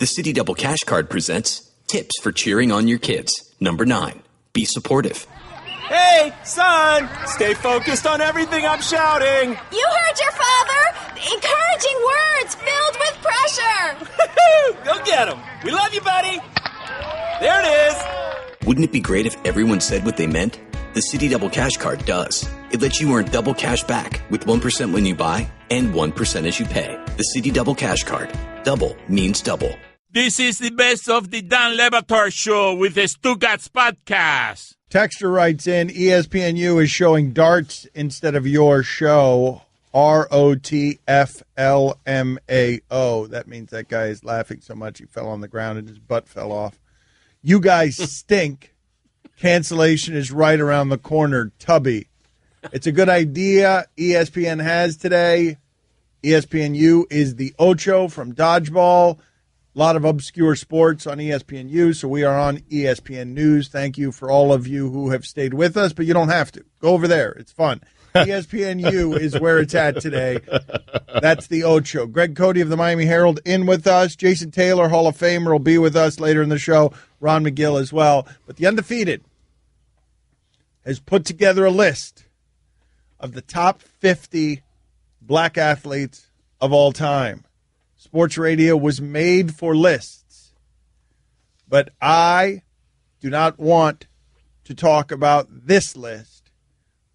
The City Double Cash Card presents tips for cheering on your kids. Number 9, be supportive. Hey, son, stay focused on everything I'm shouting. You heard your father. Encouraging words filled with pressure. Go get him. We love you, buddy. There it is. Wouldn't it be great if everyone said what they meant? The City Double Cash Card does. It lets you earn double cash back with 1% when you buy and 1% as you pay. The City Double Cash Card. Double means double. This is the best of the Dan Le Batard Show with the Stugotz podcast. Texter writes in, ESPNU is showing darts instead of your show. ROTFLMAO. That means that guy is laughing so much he fell on the ground and his butt fell off. You guys stink. Cancellation is right around the corner. Tubby. It's a good idea ESPN has today. ESPNU is the Ocho from Dodgeball. A lot of obscure sports on ESPNU, so we are on ESPN News. Thank you for all of you who have stayed with us, but you don't have to. Go over there. It's fun. ESPNU is where it's at today. That's the Ocho. Greg Cote of the Miami Herald in with us. Jason Taylor, Hall of Famer, will be with us later in the show. Ron McGill as well. But the Undefeated has put together a list of the top 50 black athletes of all time. Sports radio was made for lists, but I do not want to talk about this list.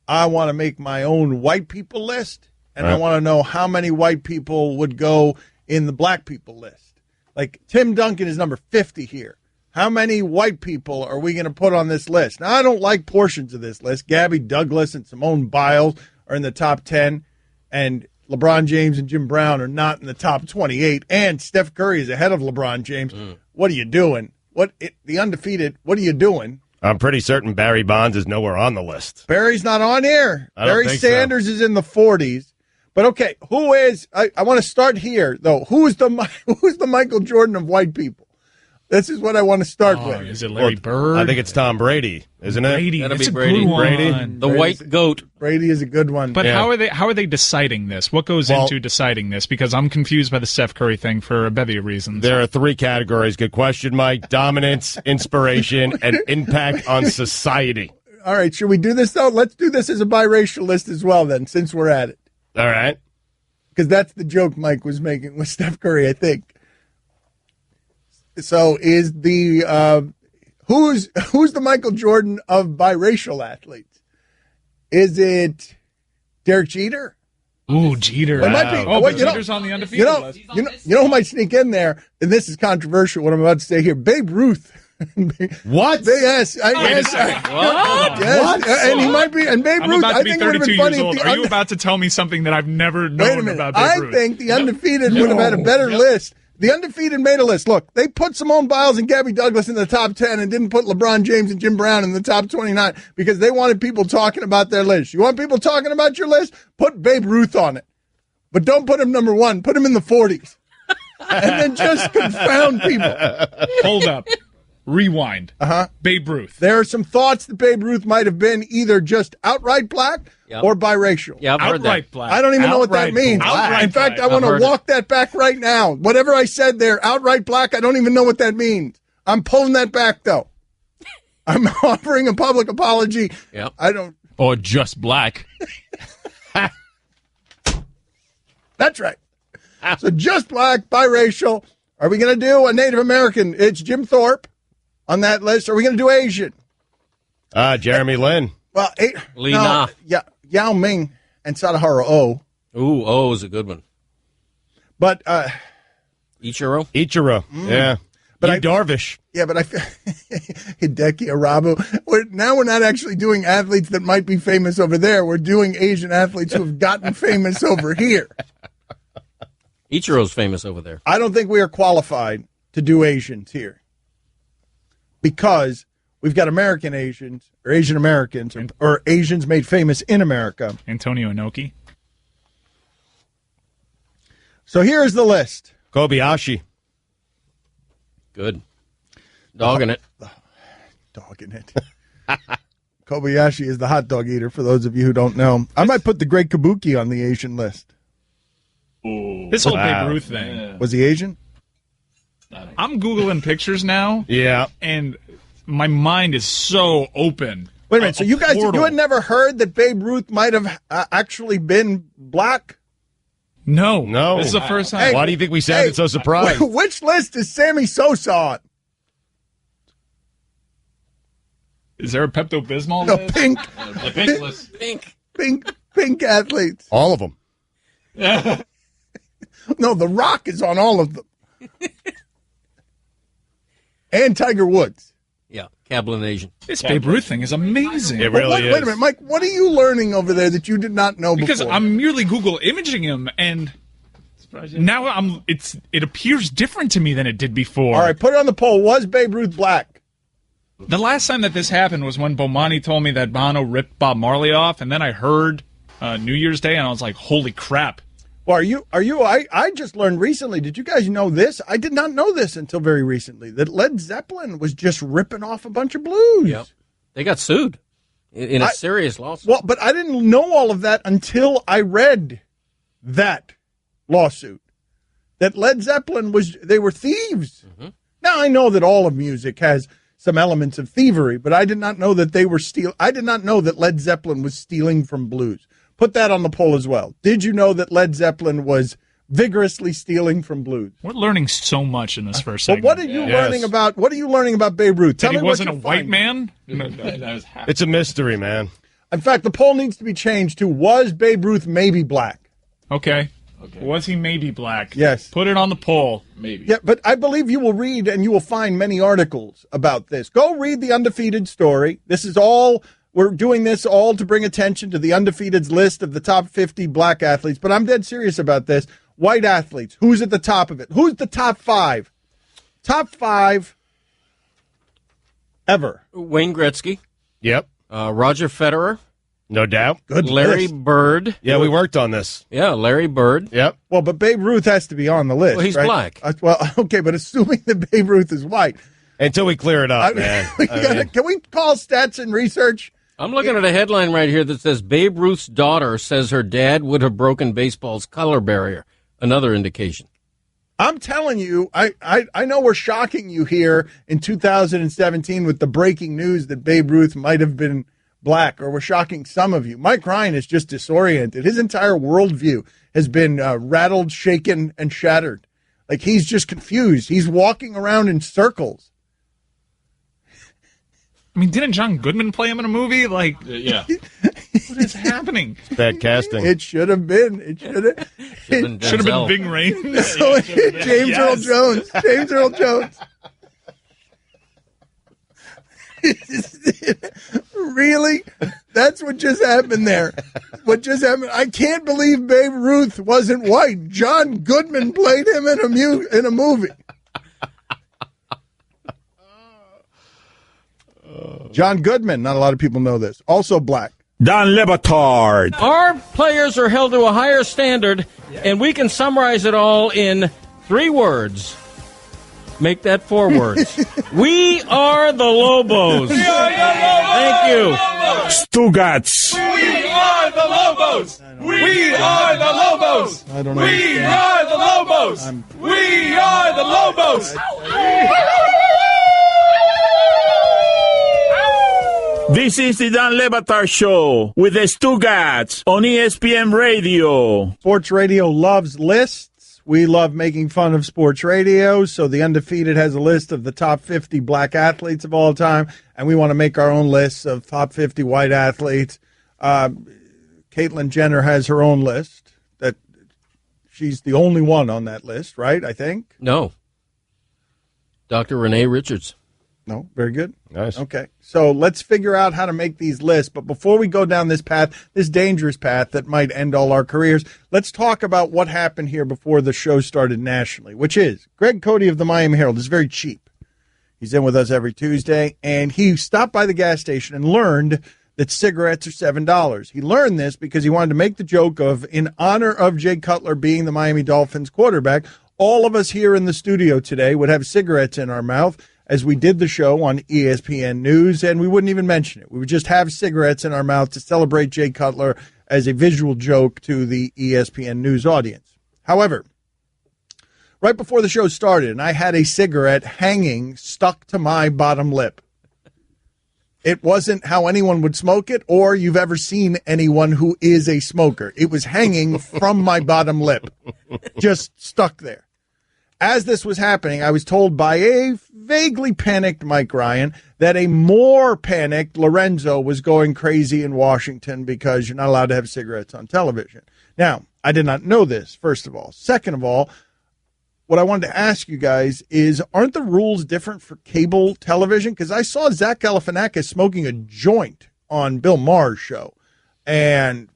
I want to make my own white people list, and I want to know how many white people would go in the black people list. Like Tim Duncan is number 50 here. How many white people are we going to put on this list? Now, I don't like portions of this list. Gabby Douglas and Simone Biles are in the top 10, and LeBron James and Jim Brown are not in the top 28, and Steph Curry is ahead of LeBron James. What are you doing? The Undefeated, what are you doing? I'm pretty certain Barry Bonds is nowhere on the list. Barry's not on here. Barry Sanders is in the 40s. But, okay, who is – I want to start here, though. Who's the Michael Jordan of white people? This is what I want to start with. Is it Larry Bird? I think it's Tom Brady, isn't it? Brady. That'll That's be a Brady. good one. Brady. The white goat. Brady is a good one. But how are they deciding this? What goes into deciding this? Because I'm confused by the Steph Curry thing for a bevy of reasons. There are 3 categories. Good question, Mike. Dominance, inspiration, and impact on society. All right, should we do this, though? Let's do this as a biracial list as well, then, since we're at it. All right. Because that's the joke Mike was making with Steph Curry, I think. So is the who's the Michael Jordan of biracial athletes? Is it Derek Jeter? Ooh, Jeter. It might be. But Jeter's on the undefeated list. You know who might sneak in there, and this is controversial, what I'm about to say here. Babe Ruth. What? Yes. What? Yes, and he might be. And Babe I'm Ruth, about I to be think it would have 32 been funny years old. if the Are you about to tell me something that I've never known about Babe Ruth? I think the Undefeated would have had a better list. The Undefeated made a list. Look, they put Simone Biles and Gabby Douglas in the top 10 and didn't put LeBron James and Jim Brown in the top 29 because they wanted people talking about their list. You want people talking about your list? Put Babe Ruth on it. But don't put him number 1. Put him in the 40s. And then just confound people. Hold up. Rewind. Babe Ruth. There are some thoughts that Babe Ruth might have been either just outright black or biracial. Yeah, I've heard that. Outright black. I don't even know what that means. In fact, I want to walk that back right now. Whatever I said there, outright black, I don't even know what that means. I'm pulling that back, though. I'm offering a public apology. Yep. I don't. Or just black. That's right. So just black, biracial. Are we going to do a Native American? It's Jim Thorpe on that list. Are we going to do Asian? Jeremy Lin. Well, Lee Na. Yao Ming and Sadaharu O. Ooh, O is a good one. But Ichiro? Ichiro. Yeah. But Darvish. Yeah, but I feel Hideki Arabu. Now we're not actually doing athletes that might be famous over there. We're doing Asian athletes who have gotten famous over here. Ichiro's famous over there. I don't think we are qualified to do Asians here because we've got American Asians or Asian Americans or Asians made famous in America. Antonio Inoki. So here's the list. Kobayashi. Good. Dogging it. Dogging it. Kobayashi is the hot dog eater, for those of you who don't know. I might put the Great Kabuki on the Asian list. This whole Babe Ruth thing. Was he Asian? I'm Googling pictures now. Yeah. And my mind is so open. Wait a minute. So you guys, you had never heard that Babe Ruth might have actually been black? No. This is the first time. Hey, why do you think we sounded so surprised? Which list is Sammy Sosa on? Is there a Pepto-Bismol No, list? pink. The pink list. Pink athletes. All of them. No, The Rock is on all of them. And Tiger Woods. Yeah, Cablinasian. This Babe Ruth thing is amazing. It really is. Wait a minute, Mike. What are you learning over there that you did not know Because before? I'm merely Google imaging him, and now it appears different to me than it did before. All right, put it on the poll. Was Babe Ruth black? The last time that this happened was when Bomani told me that Bono ripped Bob Marley off, and then I heard New Year's Day, and I was like, holy crap. Well, I just learned recently. Did you guys know this? I did not know this until very recently, that Led Zeppelin was just ripping off a bunch of blues. Yep. They got sued in a serious lawsuit. Well, but I didn't know all of that until I read that lawsuit. That Led Zeppelin they were thieves. Mm-hmm. Now, I know that all of music has some elements of thievery, but I did not know that I did not know that Led Zeppelin was stealing from blues. Put that on the poll as well. Did you know that Led Zeppelin was vigorously stealing from blues? We're learning so much in this first But segment. what are you learning about? What are you learning about Babe Ruth? Tell That me he wasn't what a you're white finding. man? It's a mystery, man. In fact, the poll needs to be changed to: was Babe Ruth maybe black? Okay. Was he maybe black? Yes. Put it on the poll. Maybe. Yeah, but I believe you will read and you will find many articles about this. Go read the Undefeated story. We're doing this all to bring attention to the Undefeated's list of the top 50 black athletes. But I'm dead serious about this. White athletes. Who's at the top of it? Who's the top 5? Top 5 ever. Wayne Gretzky. Yep. Roger Federer. No doubt. Good Larry list. Bird. Yeah, we worked on this. Yeah, Larry Bird. Yep. Well, but Babe Ruth has to be on the list. Well, he's right? black. Well, okay, but assuming that Babe Ruth is white. Until we clear it up, man. Can we call stats and research? I'm looking at a headline right here that says Babe Ruth's daughter says her dad would have broken baseball's color barrier. Another indication. I'm telling you, I know we're shocking you here in 2017 with the breaking news that Babe Ruth might have been black, or we're shocking some of you. Mike Ryan is just disoriented. His entire worldview has been rattled, shaken, and shattered. Like, he's just confused. He's walking around in circles. I mean, didn't John Goodman play him in a movie? Like, yeah. What is happening? Bad casting. It should have been. It should have. Should have been Bing Rain. So, James Earl Jones. James Earl Jones. Really? That's what just happened there. What just happened? I can't believe Babe Ruth wasn't white. John Goodman played him in a movie. John Goodman. Not a lot of people know this. Also black. Dan Batard. Our players are held to a higher standard, and we can summarize it all in 3 words. Make that 4 words. We are the Lobos. We are the Lobos. Thank you. Stugotz. We are the Lobos. We are the Lobos. I don't know. We are the Lobos. We are the Lobos. This is the Dan Le Batard Show with the Stugotz on ESPN Radio. Sports radio loves lists. We love making fun of sports radio, so the Undefeated has a list of the top 50 black athletes of all time, and we want to make our own lists of top 50 white athletes. Caitlyn Jenner has her own list. That she's the only one on that list, right, I think? No. Dr. Renee Richards. No, very good. Nice. Okay, so let's figure out how to make these lists. But before we go down this path, this dangerous path that might end all our careers, let's talk about what happened here before the show started nationally, which is Greg Cote of the Miami Herald is very cheap. He's in with us every Tuesday, and he stopped by the gas station and learned that cigarettes are $7. He learned this because he wanted to make the joke of, in honor of Jay Cutler being the Miami Dolphins quarterback, all of us here in the studio today would have cigarettes in our mouth as we did the show on ESPN News, and we wouldn't even mention it. We would just have cigarettes in our mouth to celebrate Jay Cutler as a visual joke to the ESPN News audience. However, right before the show started, and I had a cigarette hanging, stuck to my bottom lip. It wasn't how anyone would smoke it, or you've ever seen anyone who is a smoker. It was hanging from my bottom lip, just stuck there. As this was happening, I was told by a vaguely panicked Mike Ryan that a more panicked Lorenzo was going crazy in Washington because you're not allowed to have cigarettes on television. Now, I did not know this, first of all. Second of all, what I wanted to ask you guys is, aren't the rules different for cable television? Because I saw Zach Galifianakis smoking a joint on Bill Maher's show. And,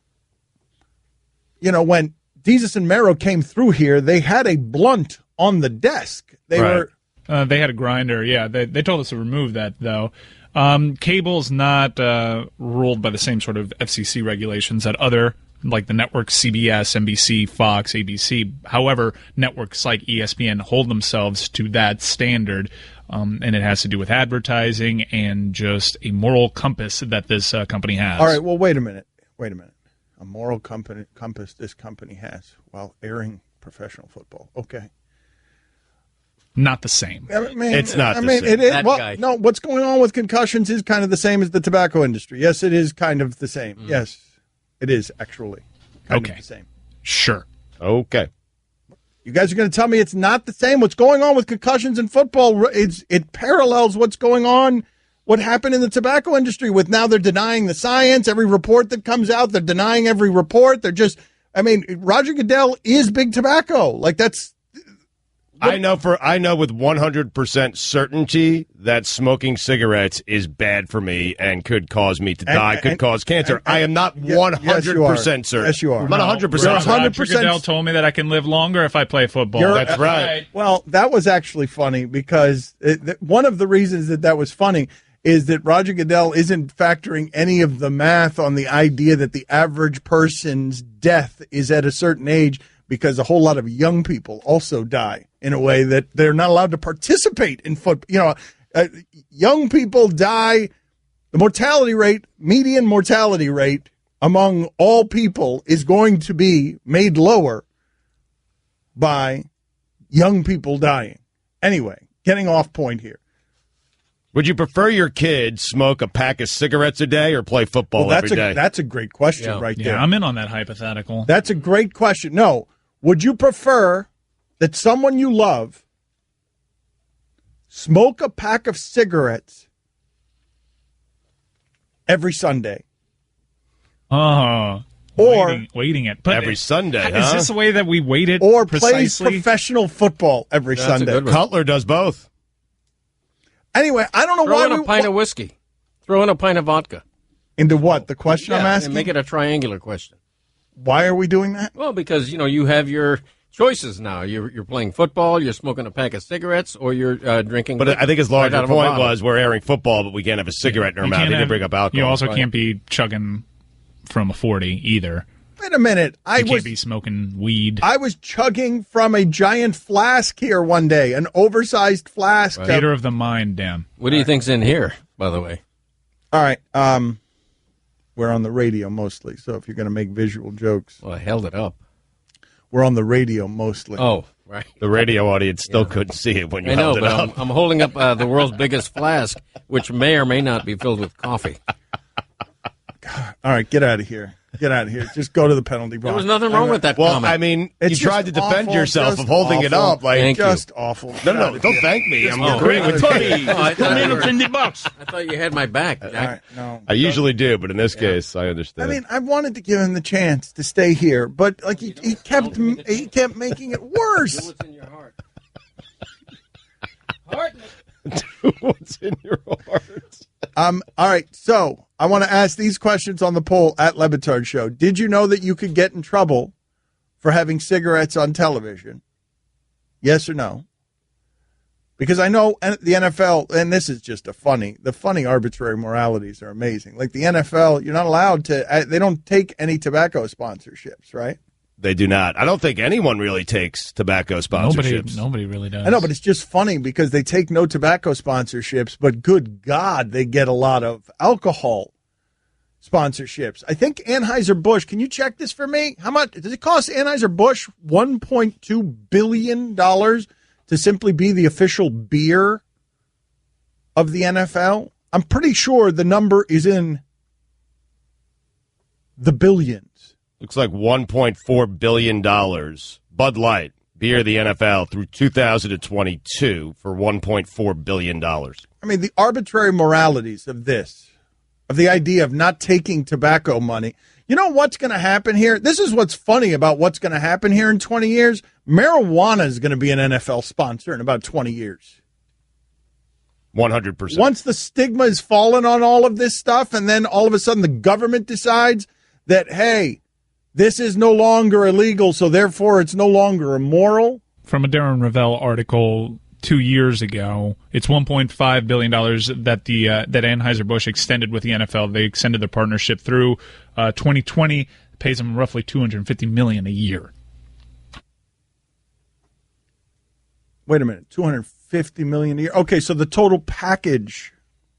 you know, when Jesus and Mero came through here, they had a blunt on the desk. They had a grinder. Yeah, they told us to remove that, though. Cable's not ruled by the same sort of FCC regulations that other, like the networks CBS, NBC, Fox, ABC. However, networks like ESPN hold themselves to that standard, and it has to do with advertising and just a moral compass that this company has. All right, well, wait a minute. A moral compass this company has while airing professional football. Okay. Not the same. It's not the same. It is. Well, no, what's going on with concussions is kind of the same as the tobacco industry. Yes, it is kind of the same. Yes, it is actually kind of the same. Sure. Okay. You guys are going to tell me it's not the same? What's going on with concussions in football, it parallels what's going on, what happened in the tobacco industry with now they're denying the science. Every report that comes out, they're denying every report. They're just, I mean, Roger Goodell is big tobacco. Like that's... I know with 100% certainty that smoking cigarettes is bad for me and could cause me to die, could cause cancer. I am not 100% certain. Yes, you are. I'm not 100% certain. Roger Goodell told me that I can live longer if I play football. That's right. Well, that was actually funny because one of the reasons that was funny is that Roger Goodell isn't factoring any of the math on the idea that the average person's death is at a certain age, because a whole lot of young people also die in a way that they're not allowed to participate in football. You know, young people die. The median mortality rate among all people is going to be made lower by young people dying. Anyway, getting off point here. Would you prefer your kid smoke a pack of cigarettes a day or play football every day? That's a great question right there. Yeah, I'm in on that hypothetical. That's a great question. No. Would you prefer that someone you love smoke a pack of cigarettes every Sunday? Or waiting it. But every Sunday, Is this the way that we wait it or precisely? plays professional football every Sunday? Cutler does both. Anyway, I don't know Throw why in a pint of whiskey. Throw in a pint of vodka. Into what? The question I'm asking? And make it a triangular question. Why are we doing that? Well, because, you have your choices now. You're playing football, you're smoking a pack of cigarettes, or you're drinking. But I think his larger point was we're airing football, but we can't have a cigarette in our mouth. He didn't bring up alcohol. You also can't be chugging from a 40 either. Wait a minute. You can't be smoking weed. I was chugging from a giant flask here one day, an oversized flask. Theater of the mind, Dan. What do you think's in here, by the way? All right. We're on the radio mostly, so if you're going to make visual jokes. Well, I held it up. We're on the radio mostly. Oh, right. The radio audience still couldn't see it when you held it up. I'm holding up the world's biggest flask, which may or may not be filled with coffee. God. All right, get out of here. Get out of here. Just go to the penalty box. There was nothing wrong with that comment. Well, I mean, you tried to defend yourself of holding it up. Like, just awful. No, don't thank me. I'm agreeing with Tony. 2 minutes in the box. I thought you had my back. Right, no. I usually do, but in this case, I understand. I mean, I wanted to give him the chance to stay here, but like he kept making it worse. Do what's in your heart. Do what's in your heart. All right, so I want to ask these questions on the poll at Le Batard Show. Did you know that you could get in trouble for having cigarettes on television? Yes or no? Because I know the NFL, and this is just the funny arbitrary moralities are amazing. Like the NFL, you're not allowed to, they don't take any tobacco sponsorships, right? They do not. I don't think anyone really takes tobacco sponsorships. Nobody really does. I know, but it's just funny because they take no tobacco sponsorships, but good God, they get a lot of alcohol sponsorships. I think Anheuser-Busch, can you check this for me? How much does it cost Anheuser-Busch? $1.2 billion to simply be the official beer of the NFL? I'm pretty sure the number is in the billions. Looks like $1.4 billion. Bud Light, beer of the NFL, through 2022 for $1.4 billion. I mean, the arbitrary moralities of this, of the idea of not taking tobacco money. You know what's going to happen here? This is what's funny about what's going to happen here in 20 years. Marijuana is going to be an NFL sponsor in about 20 years. 100%. Once the stigma is fallen on all of this stuff, and then all of a sudden the government decides that, hey, this is no longer illegal, so therefore it's no longer immoral. From a Darren Ravel article 2 years ago, it's $1.5 billion that that Anheuser-Busch extended with the NFL. They extended their partnership through 2020. It pays them roughly $250 million a year. Wait a minute, $250 million a year. Okay, so the total package.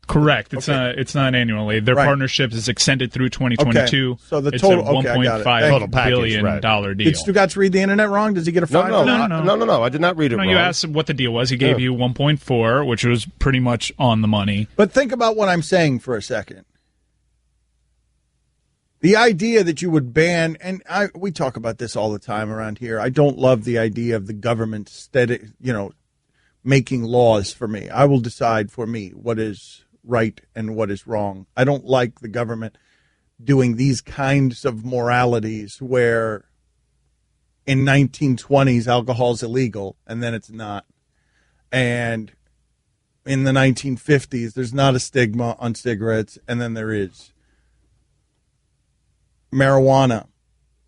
Correct. It's not annually. Their partnership is extended through 2022. Okay. So the total $1.5 billion deal. Did Stugotz read the internet wrong? Does he get a $5? No. I did not read it wrong. You asked what the deal was. He gave you 1.4, which was pretty much on the money. But think about what I'm saying for a second. The idea that you would ban, and we talk about this all the time around here. I don't love the idea of the government making laws for me. I will decide for me what is right and what is wrong. I don't like the government doing these kinds of moralities where in 1920s alcohol is illegal and then it's not. And in the 1950s there's not a stigma on cigarettes and then there is. Marijuana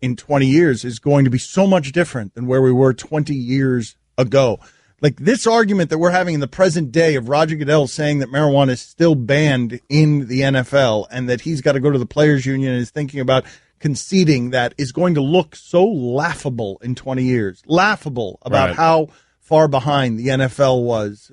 in 20 years is going to be so much different than where we were 20 years ago. Like this argument that we're having in the present day of Roger Goodell saying that marijuana is still banned in the NFL and that he's got to go to the players union and is thinking about conceding that is going to look so laughable in 20 years. Laughable about how far behind the NFL was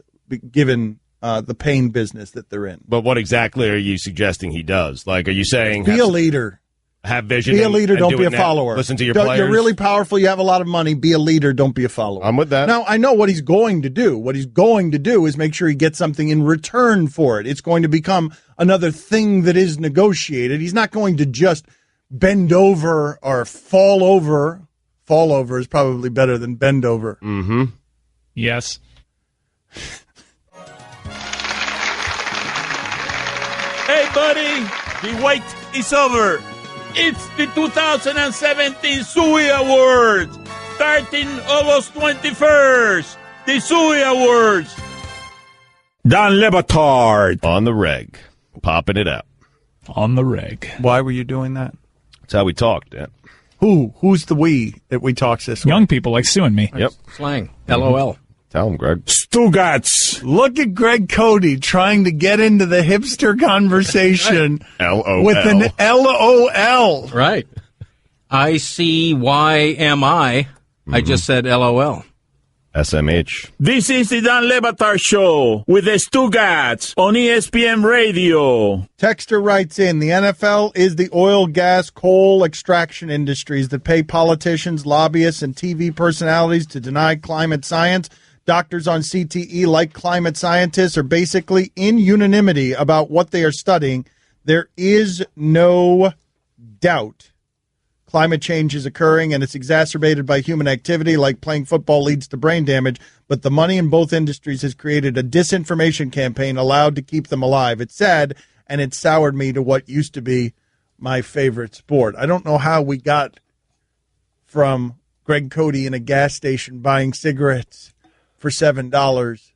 given the pain business that they're in. But what exactly are you suggesting he does? Like, are you saying be a leader? Have vision. Be a leader, don't be a follower. Listen to your players. You're really powerful, you have a lot of money. Be a leader, don't be a follower. I'm with that. Now, I know what he's going to do. What he's going to do is make sure he gets something in return for it. It's going to become another thing that is negotiated. He's not going to just bend over or fall over. Fall over is probably better than bend over. Mm-hmm. Yes. Hey, buddy, the wait is over. It's the 2017 Sui Awards, starting August 21st. The Sui Awards. Don Batard. On the reg. Popping it out. On the reg. Why were you doing that? That's how we talked, Dan. Who's the we that we talk this way? Young people like Sue and me. Yep. Slang. LOL. Tell him, Greg. Stugotz. Look at Greg Cote trying to get into the hipster conversation LOL. with an LOL. Right. ICYMI. I just said LOL. SMH. This is the Don Batard Show with the Stugotz on ESPN Radio. Texter writes in, the NFL is the oil, gas, coal extraction industries that pay politicians, lobbyists, and TV personalities to deny climate science. Doctors on CTE, like climate scientists, are basically in unanimity about what they are studying. There is no doubt climate change is occurring, and it's exacerbated by human activity, like playing football leads to brain damage. But the money in both industries has created a disinformation campaign allowed to keep them alive. It's sad, and it soured me to what used to be my favorite sport. I don't know how we got from Greg Cote in a gas station buying cigarettes for $7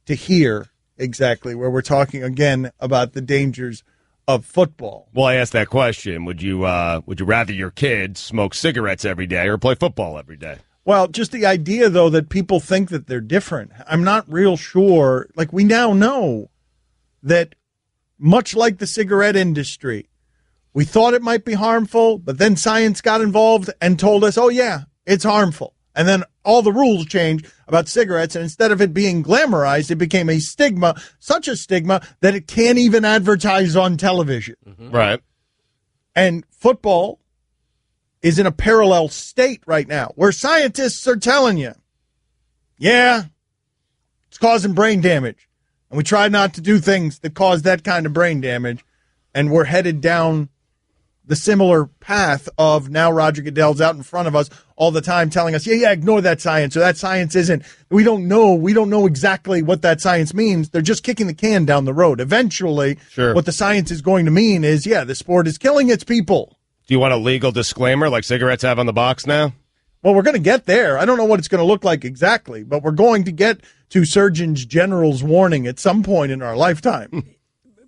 to here exactly, where we're talking again about the dangers of football. Well, I asked that question. Would you rather your kids smoke cigarettes every day or play football every day? Well, just the idea, though, that people think that they're different. I'm not real sure. Like, we now know that much like the cigarette industry, we thought it might be harmful, but then science got involved and told us, oh, yeah, it's harmful. And then all the rules changed about cigarettes, and instead of it being glamorized, it became a stigma, such a stigma that it can't even advertise on television. Mm-hmm. Right. And football is in a parallel state right now where scientists are telling you, yeah, it's causing brain damage. And we try not to do things that cause that kind of brain damage. And we're headed down the similar path of now Roger Goodell's out in front of us all the time telling us, yeah, ignore that science, or that science isn't. We don't know exactly what that science means. They're just kicking the can down the road. Eventually, what the science is going to mean is, the sport is killing its people. Do you want a legal disclaimer like cigarettes have on the box now? Well, we're going to get there. I don't know what it's going to look like exactly, but we're going to get to Surgeon General's warning at some point in our lifetime.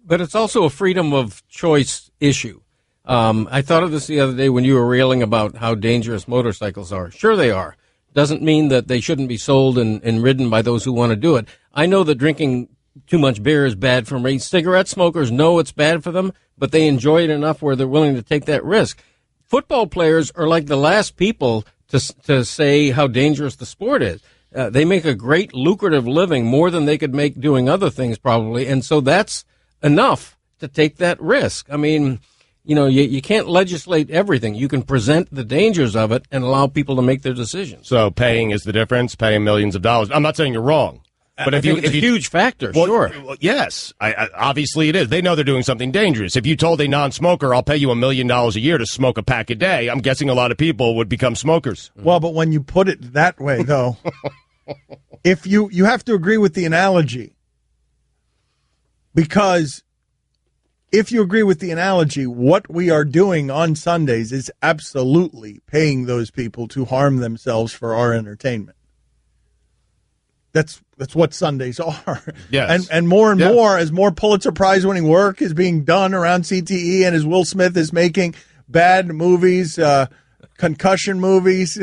But it's also a freedom of choice issue. I thought of this the other day when you were railing about how dangerous motorcycles are. Sure they are. Doesn't mean that they shouldn't be sold and ridden by those who want to do it. I know that drinking too much beer is bad for me. Cigarette smokers know it's bad for them, but they enjoy it enough where they're willing to take that risk. Football players are like the last people to say how dangerous the sport is. They make a great lucrative living, more than they could make doing other things probably, and so that's enough to take that risk. I mean, you can't legislate everything. You can present the dangers of it and allow people to make their decisions. So paying is the difference, paying millions of dollars. I'm not saying you're wrong. But it's a huge factor, sure. Well, yes, obviously it is. They know they're doing something dangerous. If you told a non-smoker, I'll pay you $1 million a year to smoke a pack a day, I'm guessing a lot of people would become smokers. Well, but when you put it that way, though, if you have to agree with the analogy, because if you agree with the analogy, what we are doing on Sundays is absolutely paying those people to harm themselves for our entertainment. That's what Sundays are. Yes. And more more, as more Pulitzer Prize winning work is being done around CTE, and as Will Smith is making bad movies, concussion movies.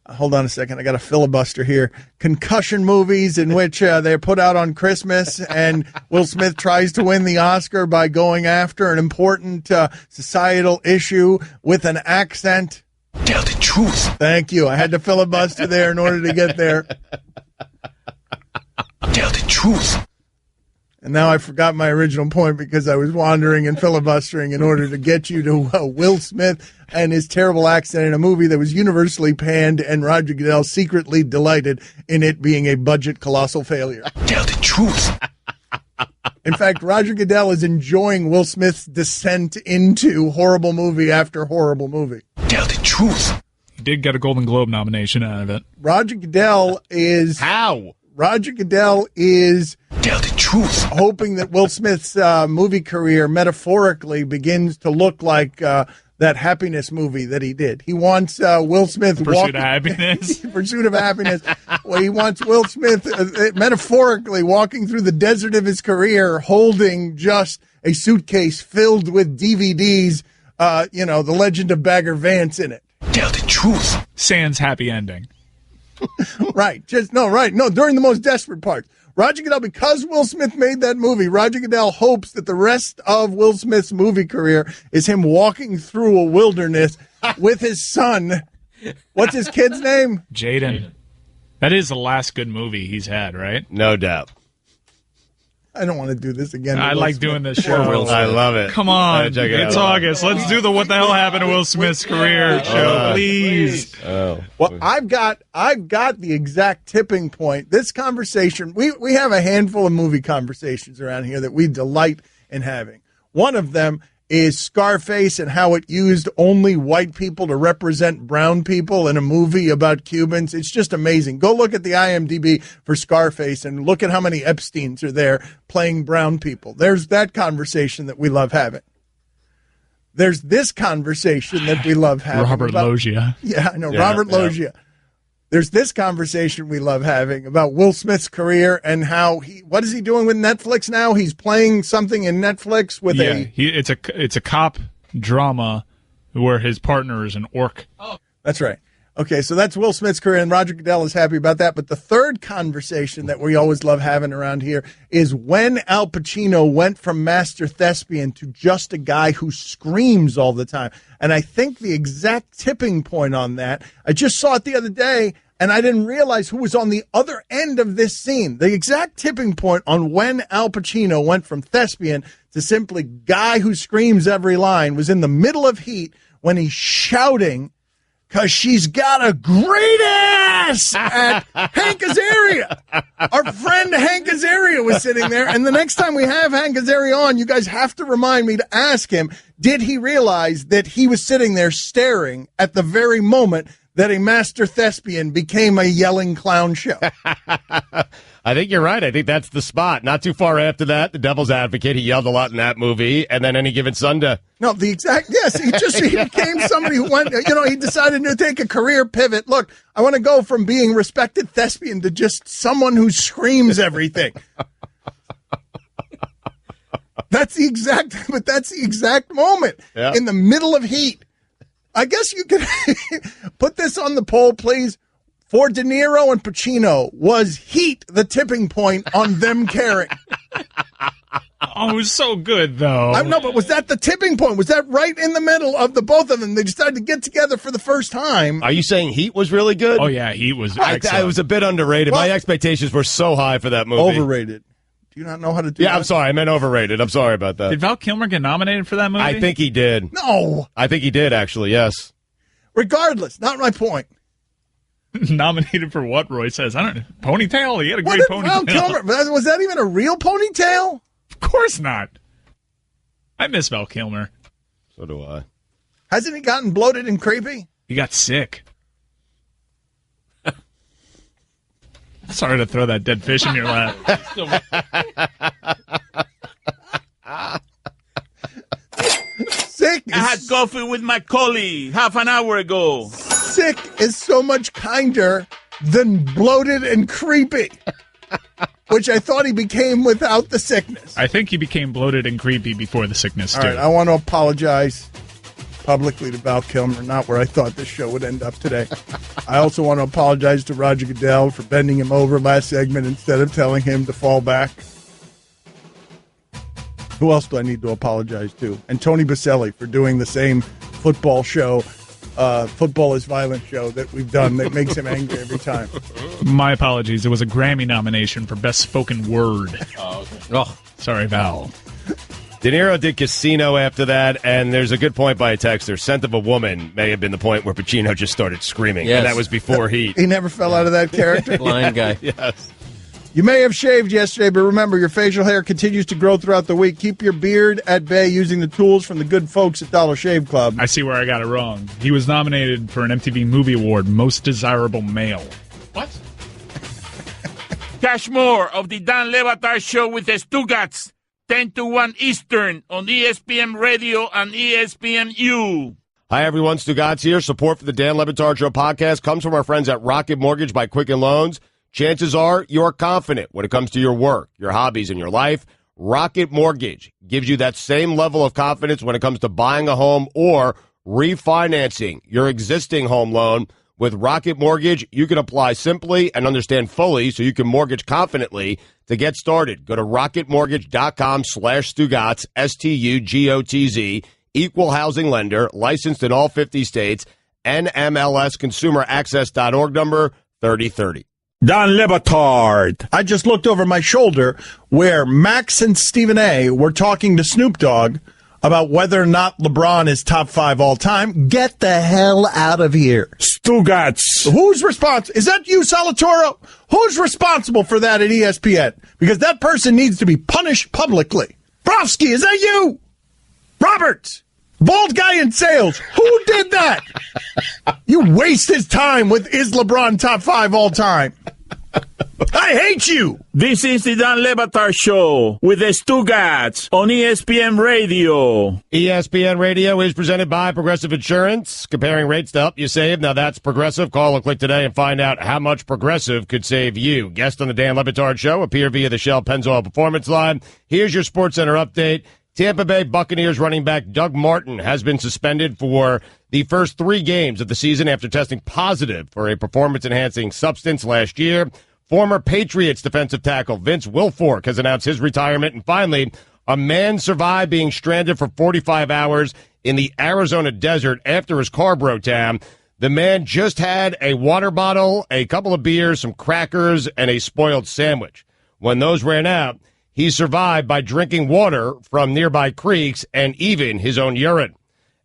Hold on a second. I got a filibuster here. Concussion movies in which they're put out on Christmas, and Will Smith tries to win the Oscar by going after an important societal issue with an accent. Tell the truth. Thank you. I had to filibuster there in order to get there. Tell the truth. And now I forgot my original point because I was wandering and filibustering in order to get you to Will Smith and his terrible accent in a movie that was universally panned, and Roger Goodell secretly delighted in it being a budget colossal failure. Tell the truth. In fact, Roger Goodell is enjoying Will Smith's descent into horrible movie after horrible movie. Tell the truth. He did get a Golden Globe nomination out of it. Roger Goodell is... How? Roger Goodell is... Tell the truth. Hoping that Will Smith's movie career metaphorically begins to look like that Happiness movie that he did. He wants Will Smith... Pursuit of Happiness. Pursuit of Happiness. Well, he wants Will Smith metaphorically walking through the desert of his career holding just a suitcase filled with DVDs, The Legend of Bagger Vance in it. Tell the truth. Sans happy ending. Right. During the most desperate parts. Roger Goodell, because Will Smith made that movie, Roger Goodell hopes that the rest of Will Smith's movie career is him walking through a wilderness with his son. What's his kid's name? Jaden. That is the last good movie he's had, right? No doubt. I don't want to do this again. I like doing this show. I love it. Come on. It's August. Let's do the What the Hell Happened to Will Smith's Career show, please. Well, I've got the exact tipping point. This conversation, we have a handful of movie conversations around here that we delight in having. One of them is Scarface and how it used only white people to represent brown people in a movie about Cubans. It's just amazing. Go look at the IMDb for Scarface and look at how many Epsteins are there playing brown people. There's that conversation that we love having. There's this conversation that we love having. Robert Loggia. Yeah, I know, Robert Loggia. There's this conversation we love having about Will Smith's career and how what is he doing with Netflix now? He's playing something in Netflix with it's a cop drama where his partner is an orc. Oh, that's right. Okay, so that's Will Smith's career, and Roger Goodell is happy about that. But the third conversation that we always love having around here is when Al Pacino went from master thespian to just a guy who screams all the time. And I think the exact tipping point on that, I just saw it the other day, And I didn't realize who was on the other end of this scene. The exact tipping point on when Al Pacino went from thespian to simply guy who screams every line was in the middle of Heat when he's shouting because she's got a great ass at Hank Azaria. Our friend Hank Azaria was sitting there. And the next time we have Hank Azaria on, you guys have to remind me to ask him, did he realize that he was sitting there staring at the very moment that a master thespian became a yelling clown show? I think you're right. I think that's the spot. Not too far after that, The Devil's Advocate, he yelled a lot in that movie, and then Any Given Sunday. No, yes, he became somebody who went, he decided to take a career pivot. Look, I want to go from being respected thespian to just someone who screams everything. That's the exact moment in the middle of Heat. I guess you could put this on the poll, please. For De Niro and Pacino, was Heat the tipping point on them caring? Oh, it was so good, though. I know, but was that the tipping point? Was that right in the middle of the both of them? They decided to get together for the first time. Are you saying Heat was really good? Oh, yeah, Heat was excellent. It was a bit underrated. My expectations were so high for that movie. Overrated. Do you not know how to do that? Yeah, I'm sorry. I meant overrated. I'm sorry about that. Did Val Kilmer get nominated for that movie? I think he did. No. I think he did, actually, yes. Regardless, not my point. Nominated for what, Roy says? I don't know. Ponytail? He had a great ponytail. Val Kilmer, was that even a real ponytail? Of course not. I miss Val Kilmer. So do I. Hasn't he gotten bloated and creepy? He got sick. Sorry to throw that dead fish in your lap. Sick. I had coffee with my colleague half an hour ago. Sick is so much kinder than bloated and creepy, which I thought he became without the sickness. I think he became bloated and creepy before the sickness, too. All right, I want to apologize publicly to Val Kilmer, not where I thought this show would end up today. I also want to apologize to Roger Goodell for bending him over last segment instead of telling him to fall back. Who else do I need to apologize to? And Tony Baselli for doing the same football show, Football is Violent show that we've done that makes him angry every time. My apologies. It was a Grammy nomination for Best Spoken Word. Oh, okay. Oh, sorry, Val. De Niro did Casino after that, and there's a good point by a texter. Scent of a Woman may have been the point where Pacino just started screaming, and that was before Heat. He never fell out of that character? Blind guy. Yes. You may have shaved yesterday, but remember, your facial hair continues to grow throughout the week. Keep your beard at bay using the tools from the good folks at Dollar Shave Club. I see where I got it wrong. He was nominated for an MTV Movie Award, Most Desirable Male. What? Catch more of the Dan Le Batard Show with the Stugotz, 10 to 1 Eastern on ESPN Radio and ESPNU. Hi, everyone. Stugotz here. Support for the Dan Le Batard Show podcast comes from our friends at Rocket Mortgage by Quicken Loans. Chances are you're confident when it comes to your work, your hobbies, and your life. Rocket Mortgage gives you that same level of confidence when it comes to buying a home or refinancing your existing home loan. With Rocket Mortgage, you can apply simply and understand fully so you can mortgage confidently. To get started, go to rocketmortgage.com/Stugotz, STUGOTZ, equal housing lender, licensed in all 50 states, NMLSconsumeraccess.org number 3030. Don Le Batard. I just looked over my shoulder where Max and Stephen A. were talking to Snoop Dogg about whether or not LeBron is top 5 all time. Get the hell out of here. Stugotz. Who's responsible? Is that you, Salatoro? Who's responsible for that at ESPN? Because that person needs to be punished publicly. Brofsky, is that you? Roberts. Bald guy in sales. Who did that? You waste his time with is LeBron top 5 all time. I hate you. This is the Dan Le Batard Show with the Stugotz on ESPN Radio. ESPN Radio is presented by Progressive Insurance. Comparing rates to help you save. Now that's Progressive. Call or click today and find out how much Progressive could save you. Guest on the Dan Le Batard Show appear via the Shell Pennzoil Performance Line. Here's your SportsCenter update. Tampa Bay Buccaneers running back Doug Martin has been suspended for the first 3 games of the season after testing positive for a performance-enhancing substance last year. Former Patriots defensive tackle Vince Wilfork has announced his retirement. And finally, a man survived being stranded for 45 hours in the Arizona desert after his car broke down. The man just had a water bottle, a couple of beers, some crackers, and a spoiled sandwich. When those ran out, he survived by drinking water from nearby creeks and even his own urine.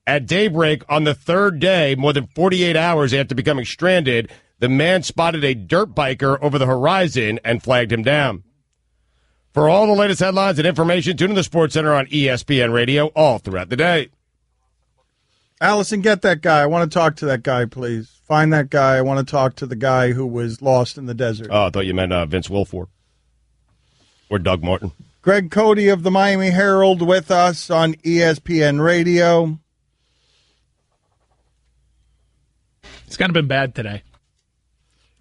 At daybreak on the third day, more than 48 hours after becoming stranded, the man spotted a dirt biker over the horizon and flagged him down. For all the latest headlines and information, tune in the Sports Center on ESPN Radio all throughout the day. Allison, get that guy. I want to talk to that guy, please. Find that guy. I want to talk to the guy who was lost in the desert. Oh, I thought you meant Vince Wilfork or Doug Martin. Greg Cote of the Miami Herald with us on ESPN Radio. It's kind of been bad today.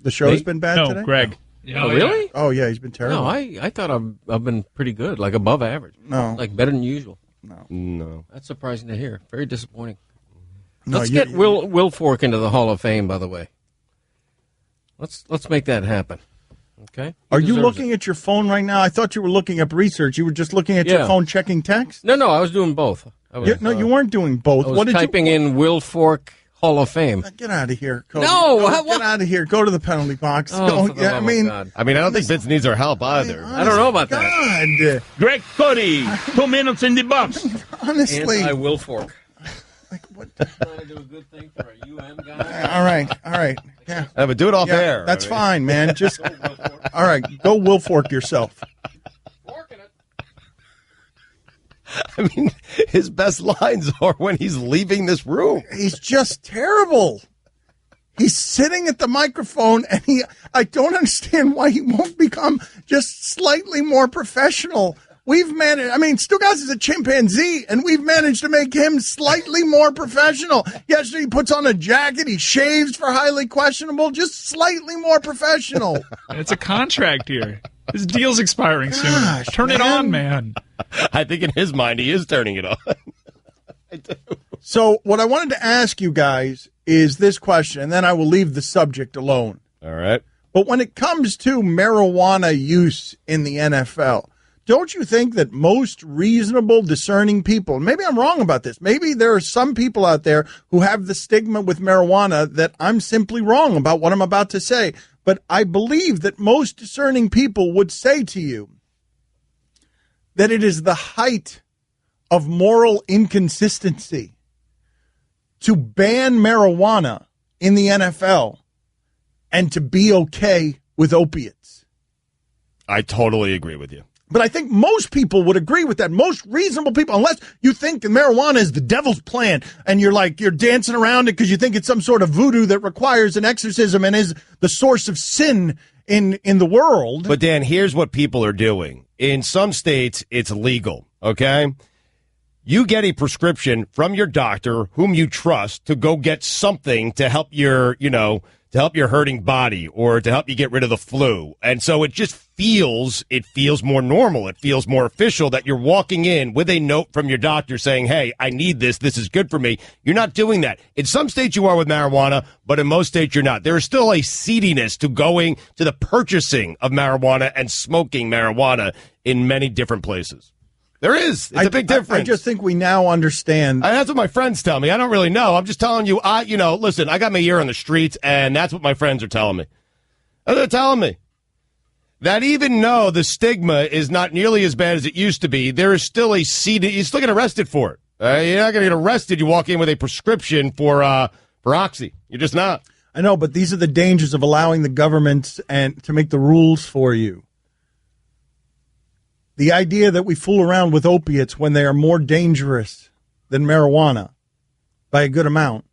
The show's been bad no, today? Greg. Oh, really? Oh, yeah, he's been terrible. No, I thought I've been pretty good, like above average. No. Like better than usual. No. That's surprising to hear. Very disappointing. No, Let's get Will Fork into the Hall of Fame, by the way. Let's make that happen. Okay? Are you looking at your phone right now? I thought you were looking up research. You were just looking at your phone checking text? No, I was doing both. You weren't doing both. I was typing in Will Fork Hall of Fame. Get out of here, Cody. No, get out of here. Go to the penalty box. Oh, God. I mean, I don't think Vince needs our help either. I don't know about that. Greg Cody, 2 minutes in the box. Honestly. I Will Fork. What? Trying to do a good thing for a UN guy. All right. Yeah. But do it off air. That's fine, man. Just all right. Go Will Fork yourself. Forking it. I mean, his best lines are when he's leaving this room. He's just terrible. He's sitting at the microphone, and I don't understand why he won't become just slightly more professional. We've managed, Stugotz is a chimpanzee, and we've managed to make him slightly more professional. Yesterday, he puts on a jacket, he shaves for highly questionable, just slightly more professional. It's a contract here. His deal's expiring soon. Turn it on, man. I think in his mind, he is turning it on. I do. So what I wanted to ask you guys is this question, and then I will leave the subject alone. All right. But when it comes to marijuana use in the NFL, don't you think that most reasonable, discerning people, maybe I'm wrong about this, maybe there are some people out there who have the stigma with marijuana that I'm simply wrong about what I'm about to say, but I believe that most discerning people would say to you that it is the height of moral inconsistency to ban marijuana in the NFL and to be okay with opiates. I totally agree with you. But I think most people would agree with that. Most reasonable people, unless you think marijuana is the devil's plan and you're dancing around it because you think it's some sort of voodoo that requires an exorcism and is the source of sin in the world. But Dan, here's what people are doing. In some states, it's legal, okay? You get a prescription from your doctor, whom you trust, to go get something to help your, to help your hurting body or to help you get rid of the flu. And so it feels more normal. It feels more official that you're walking in with a note from your doctor saying, hey, I need this. This is good for me. You're not doing that. In some states you are with marijuana, but in most states you're not. There is still a seediness to going to the purchasing of marijuana and smoking marijuana in many different places. There is. It's a big difference. I just think we now understand. That's what my friends tell me. I don't really know. I'm just telling you, listen, I got my ear on the streets, and that's what my friends are telling me. They're telling me that even though the stigma is not nearly as bad as it used to be, there is still a seed. You still get arrested for it. You're not going to get arrested. You walk in with a prescription for Oxy. You're just not. I know, but these are the dangers of allowing the government to make the rules for you. The idea that we fool around with opiates when they are more dangerous than marijuana by a good amount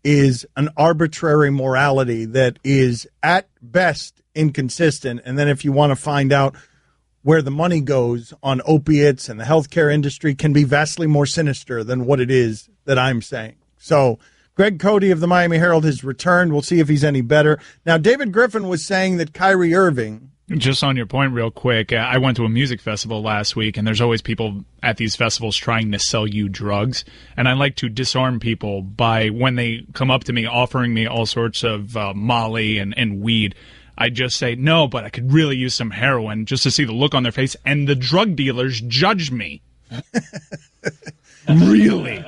is an arbitrary morality that is at best inconsistent. And then if you want to find out where the money goes on opiates and the healthcare industry can be vastly more sinister than what it is that I'm saying. So Greg Cote of the Miami Herald has returned. We'll see if he's any better. Now, David Griffin was saying that Kyrie Irving... Just on your point real quick, I went to a music festival last week, and there's always people at these festivals trying to sell you drugs. And I like to disarm people by, when they come up to me offering me all sorts of Molly and weed, I just say, no, but I could really use some heroin, just to see the look on their face. And the drug dealers judge me. Really?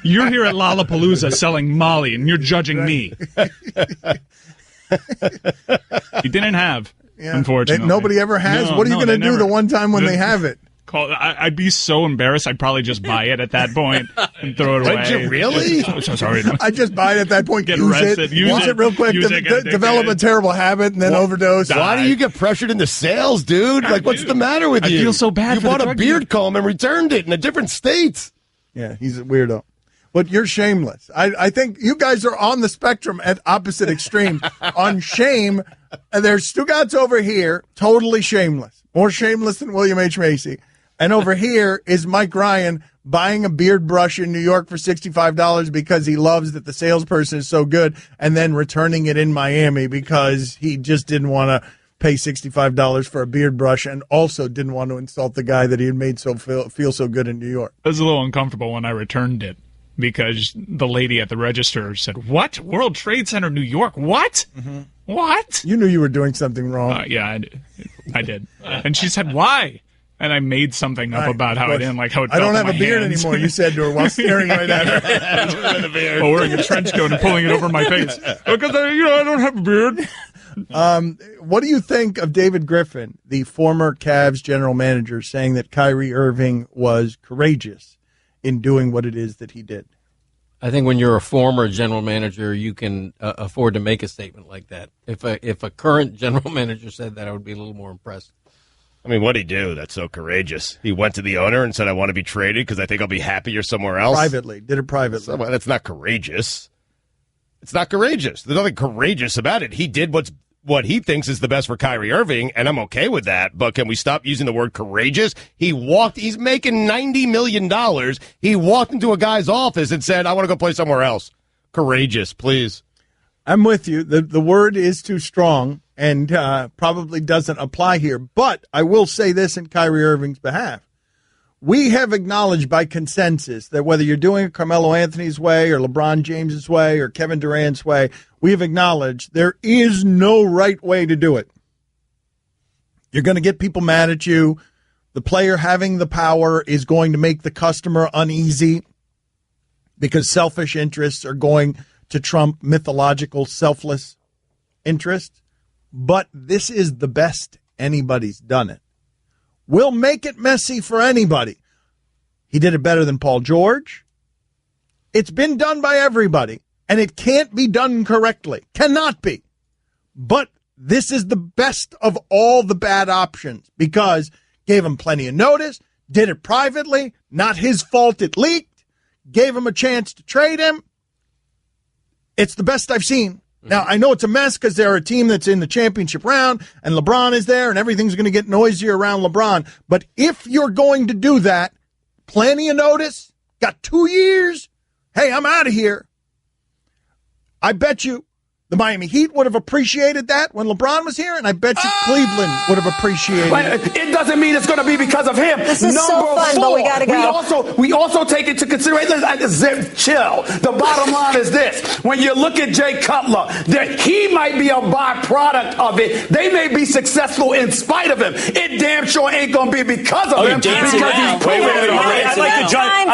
You're here at Lollapalooza selling Molly, and you're judging me. He didn't have, unfortunately. Nobody ever has? What are you going to do the one time when they have it? I'd be so embarrassed. I'd probably just buy it at that point and throw it away. Would you really? So sorry. I'd just buy it at that point. Get use arrested. Use it real quick. Develop a terrible habit and then overdose. Why do you get pressured into sales, dude? Like, what's the matter with you? I feel so bad. You bought a beard comb and returned it in a different state. Yeah, he's a weirdo. But you're shameless. I think you guys are on the spectrum at opposite extremes. On shame, there's Stugotz over here, totally shameless. More shameless than William H. Macy. And over here is Mike Ryan buying a beard brush in New York for $65 because he loves that the salesperson is so good, and then returning it in Miami because he just didn't want to pay $65 for a beard brush and also didn't want to insult the guy that he had made feel so good in New York. It was a little uncomfortable when I returned it because the lady at the register said, "What? World Trade Center, New York? What? Mm-hmm. What?" You knew you were doing something wrong. Yeah, I did. And she said, "Why?" And I made something up about how I didn't like how it felt. I don't have a beard anymore, you said to her while staring right at her. While wearing a trench coat and pulling it over my face. Because I don't have a beard. What do you think of David Griffin, the former Cavs general manager, saying that Kyrie Irving was courageous in doing what it is that he did? I think when you're a former general manager, you can afford to make a statement like that. If a current general manager said that, I would be a little more impressed. I mean, what'd he do? That's so courageous. He went to the owner and said, "I want to be traded because I think I'll be happier somewhere else." Privately. Did it privately. So, well, that's not courageous. It's not courageous. There's nothing courageous about it. He did what he thinks is the best for Kyrie Irving, and I'm okay with that. But can we stop using the word courageous? He's making $90 million. He walked into a guy's office and said, "I want to go play somewhere else." Courageous, please. I'm with you. The word is too strong and probably doesn't apply here. But I will say this in Kyrie Irving's behalf. We have acknowledged by consensus that whether you're doing it Carmelo Anthony's way or LeBron James's way or Kevin Durant's way, we have acknowledged there is no right way to do it. You're going to get people mad at you. The player having the power is going to make the customer uneasy because selfish interests are going to trump mythological, selfless interests. But this is the best anybody's done it. We'll make it messy for anybody. He did it better than Paul George. It's been done by everybody, and it can't be done correctly. Cannot be. But this is the best of all the bad options because gave him plenty of notice, did it privately, not his fault it leaked, gave him a chance to trade him. It's the best I've seen. Now, I know it's a mess because they're a team that's in the championship round and LeBron is there and everything's going to get noisier around LeBron. But if you're going to do that, plenty of notice, got 2 years, hey, I'm out of here. I bet you the Miami Heat would have appreciated that when LeBron was here, and I bet you Cleveland would have appreciated it. It doesn't mean it's going to be because of him. This is so fun, but we got to go. We also take into consideration, chill. The bottom line is this. When you look at Jay Cutler, he might be a byproduct of it. They may be successful in spite of him. It damn sure ain't going to be because of him. Because he's I'd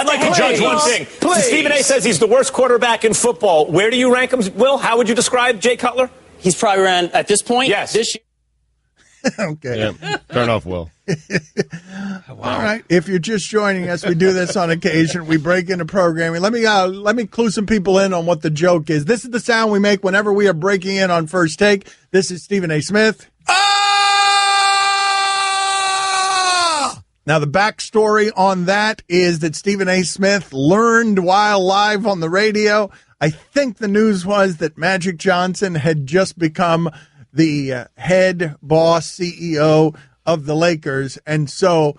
like to judge one thing. Stephen A. says he's the worst quarterback in football. Where do you rank him, Will? How would you describe Jay Cutler? He's probably around, at this point, yes. This year. Okay. Yeah. Turn off, Will. Wow. All right. If you're just joining us, we do this on occasion. We break into programming. Let me clue some people in on what the joke is. This is the sound we make whenever we are breaking in on First Take. This is Stephen A. Smith. Now, the backstory on that is that Stephen A. Smith learned while live on the radio. I think the news was that Magic Johnson had just become the head boss CEO of the Lakers. And so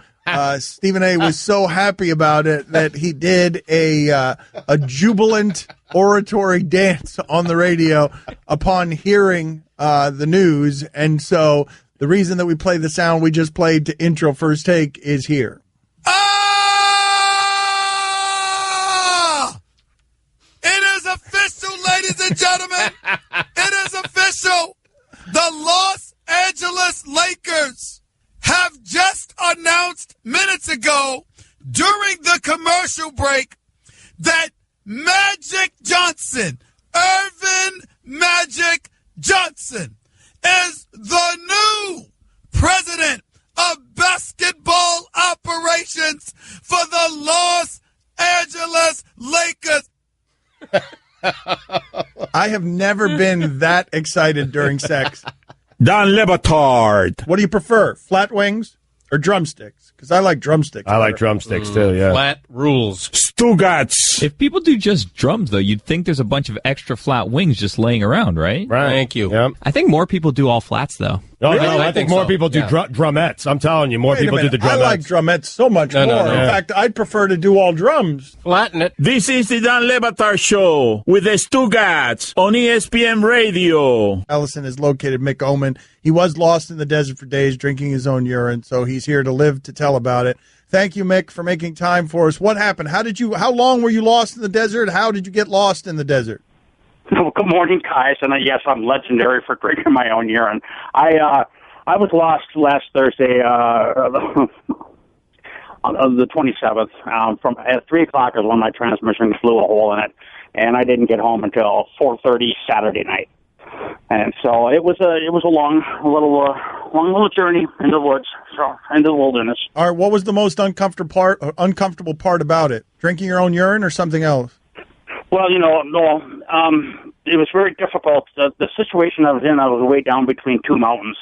Stephen A. was so happy about it that he did a jubilant oratory dance on the radio upon hearing the news. And so the reason that we play the sound we just played to intro First Take is here. It is official, ladies and gentlemen. It is official. The Los Angeles Lakers have just announced minutes ago during the commercial break that Magic Johnson, Irvin Magic Johnson, is the new president of basketball operations for the Los Angeles Lakers. I have never been that excited during sex. Don Batard. What do you prefer, flat wings or drumsticks? Because I like drumsticks. I like drumsticks, too, yeah. Flat rules. Stugotz. If people do just drums, though, you'd think there's a bunch of extra flat wings just laying around, right? Right. Thank you. Yep. I think more people do all flats, though. Oh, Really? no, I think more so. people do drumettes. I'm telling you, more Wait a people do minute. the drumettes. I like drumettes so much No, more. no, no. In fact, I'd prefer to do all drums. Flatten it. This is the Don Batard Show with the Stugotz on ESPN Radio. Ellison has located Mick Oman. He was lost in the desert for days, drinking his own urine, so he's here to live to tell about it. Thank you, Mick, for making time for us. What happened? How long were you lost in the desert? How did you get lost in the desert? Well, good morning, guys. And yes, I'm legendary for drinking my own urine. I was lost last Thursday, on the 27th. From at 3:00 is when my transmission blew a hole in it, and I didn't get home until 4:30 Saturday night. And so it was a long little journey in the woods, into the wilderness. All right, what was the most uncomfortable part about it? Drinking your own urine or something else? Well, it was very difficult. The situation I was in, I was way down between two mountains,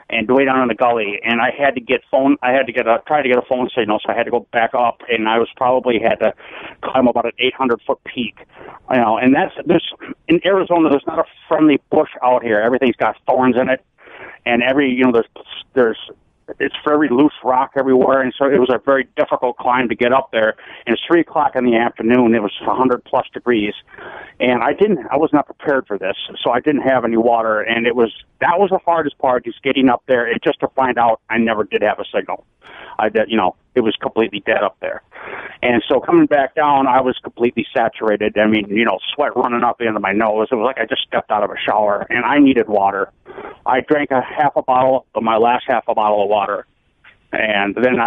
and way down in the gully, and I had to try to get a phone signal, so I had to go back up, and I was probably had to climb about an 800-foot peak, and there's in Arizona, there's not a friendly bush out here. Everything's got thorns in it, and it's very loose rock everywhere, and so it was a very difficult climb to get up there. And it's 3:00 in the afternoon. It was 100+ degrees, and I was not prepared for this, so I didn't have any water, and that was the hardest part, just getting up there, and just to find out I never did have a signal. It was completely dead up there. And so coming back down, I was completely saturated. I mean, sweat running up the end of my nose. It was like I just stepped out of a shower, and I needed water. I drank my last half a bottle of water. And then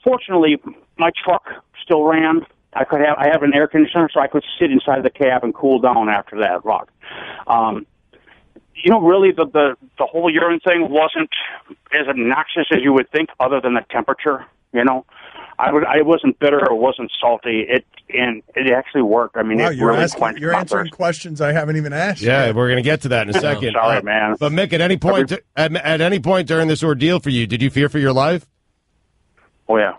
fortunately, my truck still ran. I have an air conditioner, so I could sit inside the cab and cool down after that rock. Really the whole urine thing wasn't as obnoxious as you would think, other than the temperature. I wasn't bitter or wasn't salty. It actually worked. I mean, wow, it really you're answering questions I haven't even asked. Yeah, we're going to get to that in a second. Sorry, man. But Mick, at any point during this ordeal for you, did you fear for your life? Oh yeah.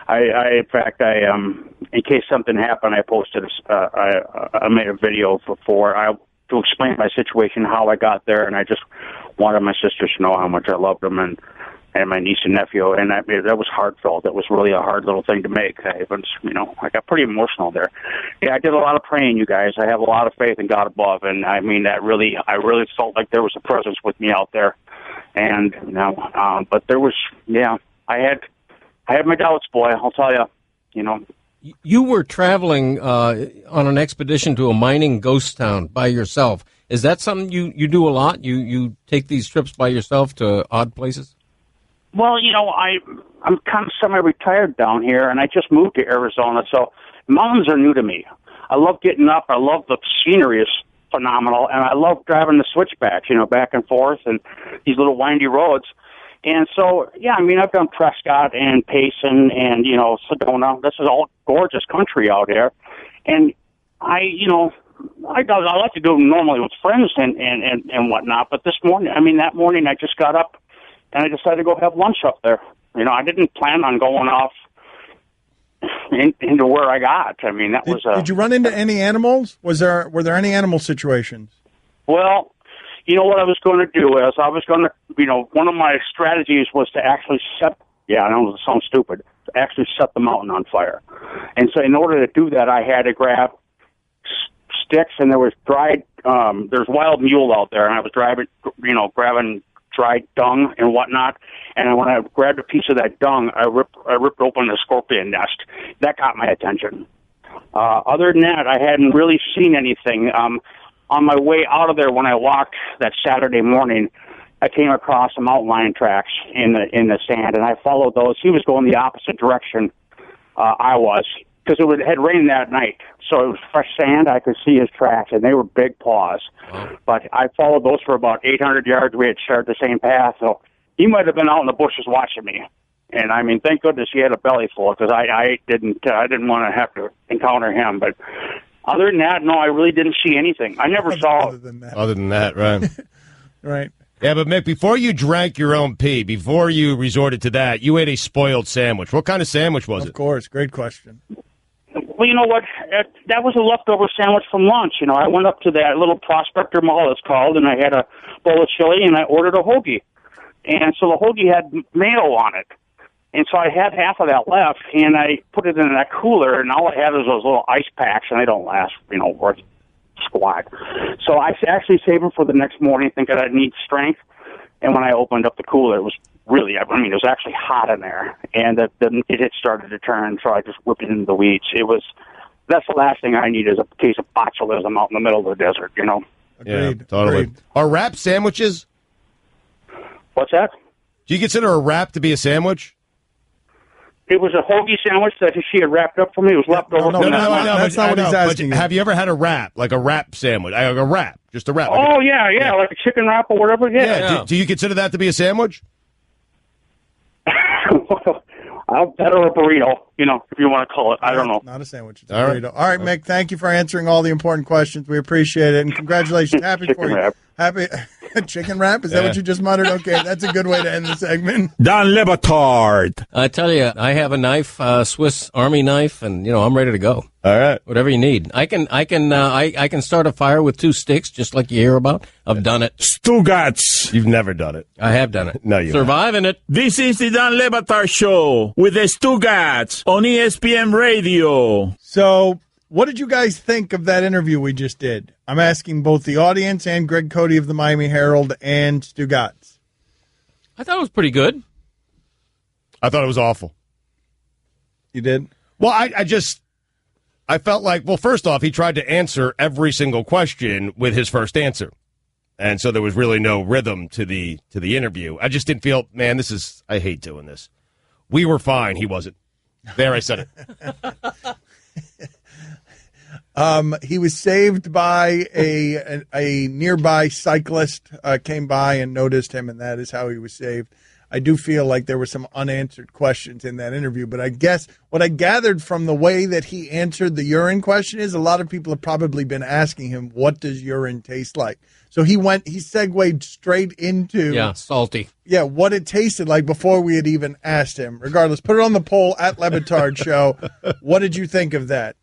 In fact, in case something happened, I posted. I made a video to explain my situation, how I got there, and I just wanted my sisters to know how much I loved them, and my niece and nephew, and that was heartfelt. That was really a hard little thing to make. I got pretty emotional there. Yeah, I did a lot of praying, you guys. I have a lot of faith in God above, and I mean I really felt like there was a presence with me out there, and but there was, I had my doubts, boy. I'll tell you, You were traveling on an expedition to a mining ghost town by yourself. Is that something you do a lot? You take these trips by yourself to odd places? Well, I'm kind of semi-retired down here, and I just moved to Arizona, so mountains are new to me. I love getting up. I love the scenery is phenomenal, and I love driving the switchbacks, back and forth, and these little windy roads. And so, I've done Prescott and Payson and, Sedona. This is all gorgeous country out here. And I like to do them normally with friends and whatnot. But that morning I just got up and I decided to go have lunch up there. I didn't plan on going off into where I got. Did you run into any animals? Were there any animal situations? Well, what I was going to do is one of my strategies was to actually I know it sounds stupid, to actually set the mountain on fire. And so in order to do that, I had to grab sticks, and there was there's wild mule out there, and I was grabbing dried dung and whatnot. And when I grabbed a piece of that dung, I ripped open a scorpion nest. That got my attention. Other than that, I hadn't really seen anything. On my way out of there, when I walked that Saturday morning, I came across some mountain lion tracks in the sand, and I followed those. He was going the opposite direction I was, because it had rained that night. So it was fresh sand. I could see his tracks, and they were big paws. Wow. But I followed those for about 800 yards. We had shared the same path, so he might have been out in the bushes watching me. And I mean, thank goodness he had a belly full, because I didn't want to have to encounter him. But other than that, no, I really didn't see anything. I never saw. Other than that, right? Right. Yeah, but Mick, before you drank your own pee, before you resorted to that, you ate a spoiled sandwich. What kind of sandwich was it? Of course, great question. Well, you know what? That was a leftover sandwich from lunch. You know, I went up to that little Prospector Mall, it's called, and I had a bowl of chili, and I ordered a hoagie. And so the hoagie had mayo on it. And so I had half of that left, and I put it in that cooler, and all I had was those little ice packs, and they don't last, worth squat. So I actually saved them for the next morning, thinking I'd need strength. And when I opened up the cooler, it was really, it was actually hot in there, and it had started to turn, so I just whipped it into the weeds. That's the last thing I need is a case of botulism out in the middle of the desert, Agreed. Yeah, totally. Agreed. Are wrap sandwiches? What's that? Do you consider a wrap to be a sandwich? It was a hoagie sandwich that she had wrapped up for me. It was left over. No, that's not what he's asking. Have you ever had a wrap, like a wrap sandwich? A wrap, just a wrap. Oh, yeah, like a chicken wrap or whatever. Yeah. Do you consider that to be a sandwich? That or a burrito, if you want to call it. I don't know. Not a sandwich. It's a burrito. All right, Mick, thank you for answering all the important questions. We appreciate it, and congratulations. Happy for you. Wrap. Happy chicken wrap? Is that what you just muttered? Okay, that's a good way to end the segment. Dan Le Batard. I tell you, I have a knife, Swiss Army knife, and I'm ready to go. All right, whatever you need. I can start a fire with 2 sticks, just like you hear about. I've done it. Stugotz. You've never done it. I have done it. No, you surviving haven't. it. This is the Dan Le Batard Show with the Stugotz on ESPN Radio. So, what did you guys think of that interview we just did? I'm asking both the audience and Greg Cote of the Miami Herald and Stugotz. I thought it was pretty good. I thought it was awful. You did? Well, I felt like, first off, he tried to answer every single question with his first answer. And so there was really no rhythm to the interview. I just didn't feel, man, I hate doing this. We were fine. He wasn't. There, I said it. He was saved by a nearby cyclist came by and noticed him, and that is how he was saved. I do feel like there were some unanswered questions in that interview, but I guess what I gathered from the way that he answered the urine question is a lot of people have probably been asking him, what does urine taste like? So he segued straight into salty. Yeah, what it tasted like before we had even asked him. Regardless, put it on the poll at Le Batard Show. What did you think of that?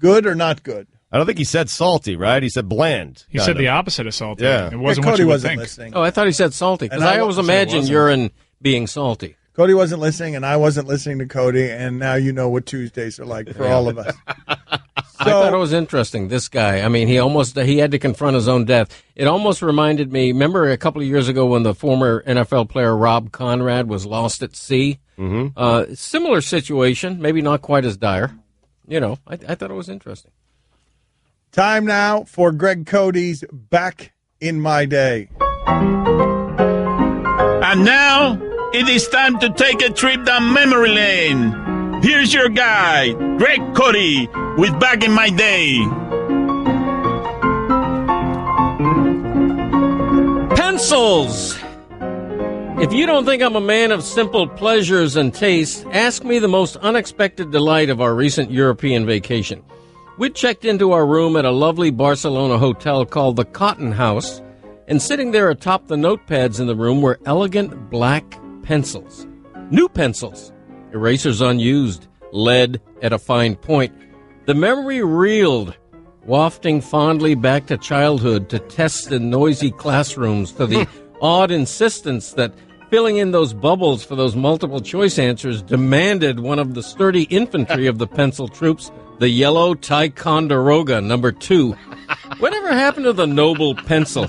Good or not good? I don't think he said salty, right? He said bland. He said the opposite of salty. Yeah. It wasn't Cody what you would wasn't think. listening. Oh, I thought he said salty, because I always imagine urine being salty. Cody wasn't listening, and I wasn't listening to Cody, and now you know what Tuesdays are like for all of us. I thought it was interesting, this guy. I mean, he had to confront his own death. It almost reminded me, remember a couple of years ago when the former NFL player Rob Conrad was lost at sea? Mm-hmm. Similar situation, maybe not quite as dire. I thought it was interesting. Time now for Greg Cody's Back in My Day. And now, it is time to take a trip down memory lane. Here's your guy, Greg Cote, with Back in My Day. Pencils! If you don't think I'm a man of simple pleasures and tastes, ask me the most unexpected delight of our recent European vacation. We'd checked into our room at a lovely Barcelona hotel called the Cotton House, and sitting there atop the notepads in the room were elegant black pencils. New pencils. Erasers unused. Lead at a fine point. The memory reeled, wafting fondly back to childhood, to tests in noisy classrooms, to the odd insistence that filling in those bubbles for those multiple choice answers demanded one of the sturdy infantry of the pencil troops, the yellow Ticonderoga No. 2. Whatever happened to the noble pencil?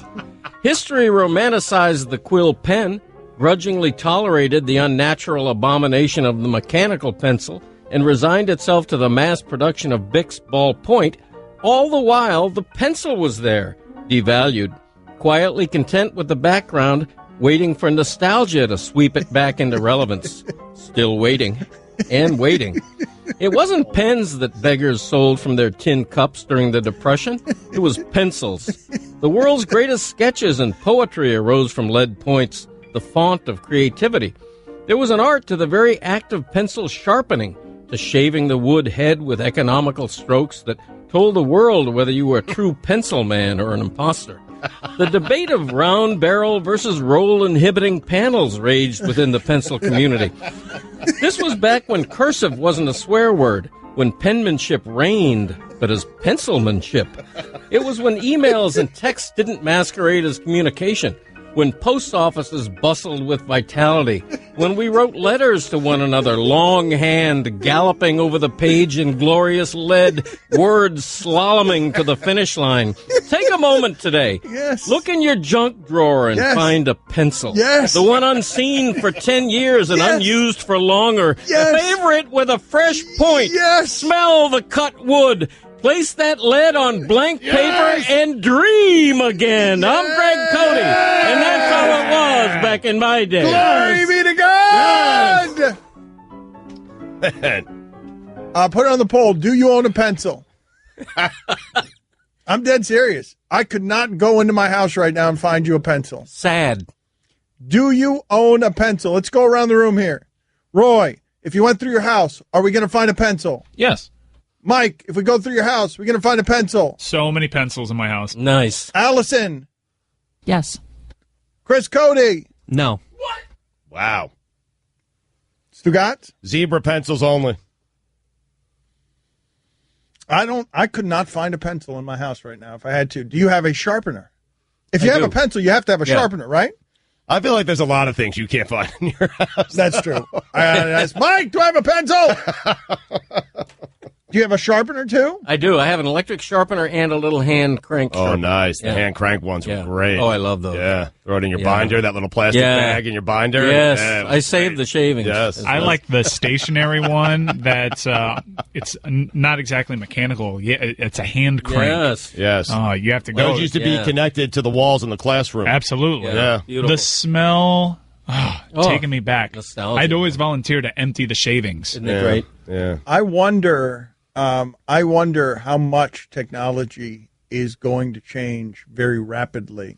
History romanticized the quill pen, grudgingly tolerated the unnatural abomination of the mechanical pencil, and resigned itself to the mass production of Bics ballpoint. All the while, the pencil was there, devalued, quietly content with the background, waiting for nostalgia to sweep it back into relevance. Still waiting, and waiting. It wasn't pens that beggars sold from their tin cups during the Depression. It was pencils. The world's greatest sketches and poetry arose from lead points, the font of creativity. There was an art to the very act of pencil sharpening, to shaving the wood head with economical strokes that told the world whether you were a true pencil man or an imposter. The debate of round barrel versus roll-inhibiting panels raged within the pencil community. This was back when cursive wasn't a swear word, when penmanship reigned, but as pencilmanship. It was when emails and texts didn't masquerade as communication, when post offices bustled with vitality, when we wrote letters to one another, longhand galloping over the page in glorious lead, words slaloming to the finish line. Take a moment today. Yes. Look in your junk drawer and find a pencil. Yes. The one unseen for 10 years and unused for longer. Yes. Favorite with a fresh point. Yes. Smell the cut wood. Place that lead on blank paper and dream again. I'm Greg Cote, and that's how it was back in my day. Glory be to God! Put it on the poll. Do you own a pencil? I'm dead serious. I could not go into my house right now and find you a pencil. Sad. Do you own a pencil? Let's go around the room here. Roy, if you went through your house, are we going to find a pencil? Yes. Mike, if we go through your house, we're going to find a pencil. So many pencils in my house. Nice. Allison. Yes. Chris Cody. No. What? Wow. Stugotz? Zebra pencils only. I could not find a pencil in my house right now if I had to. Do you have a sharpener? If you have a pencil, you have to have a sharpener, right? I feel like there's a lot of things you can't find in your house. That's true. Mike, do I have a pencil? Do you have a sharpener, too? I do. I have an electric sharpener and a little hand crank sharpener. Oh, nice. The hand crank ones were great. Oh, I love those. Yeah. Throw it in your binder, that little plastic bag in your binder. Yes. Yeah, I saved the shavings. Yes. I like the stationary one that's it's not exactly mechanical. Yeah, it's a hand crank. Yes. Oh, you have to go. Those used to be connected to the walls in the classroom. Absolutely. Yeah. The smell, taking me back. Nostalgia. I'd always volunteer to empty the shavings. Isn't it great? Yeah. I wonder how much technology is going to change very rapidly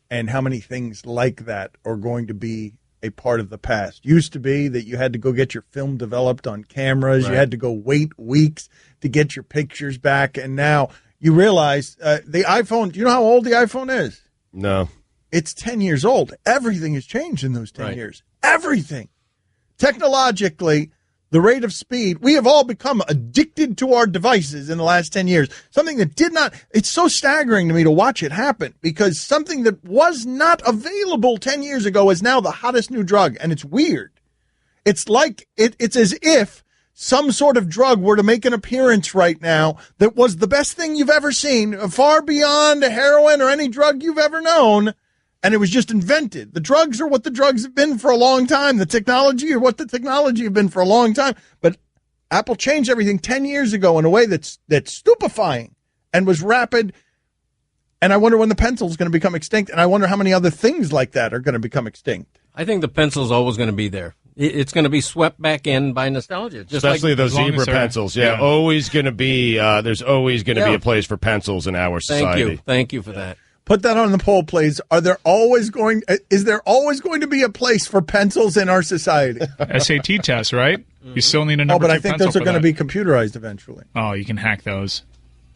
and how many things like that are going to be a part of the past. Used to be that you had to go get your film developed on cameras. Right. You had to go wait weeks to get your pictures back. And now you realize the iPhone, do you know how old the iPhone is? No. It's 10 years old. Everything has changed in those 10 years. Everything. Technologically, the rate of speed, we have all become addicted to our devices in the last 10 years. Something that did not, it's so staggering to me to watch it happen because something that was not available 10 years ago is now the hottest new drug. And it's weird. It's like, it's as if some sort of drug were to make an appearance right now that was the best thing you've ever seen, far beyond heroin or any drug you've ever known. And it was just invented. The drugs are what the drugs have been for a long time. The technology are what the technology have been for a long time. But Apple changed everything 10 years ago in a way that's stupefying and was rapid. And I wonder when the pencil is going to become extinct. And I wonder how many other things like that are going to become extinct. I think the pencil's always going to be there. It's going to be swept back in by nostalgia. Just especially like, those zebra pencils. Yeah, always going to be, there's always going to be a place for pencils in our society. Thank you for that. Put that on the poll, please. Is there always going to be a place for pencils in our society? SAT test, right? You still need a number 2 pencil. But I think those are going to be computerized eventually. Oh, you can hack those.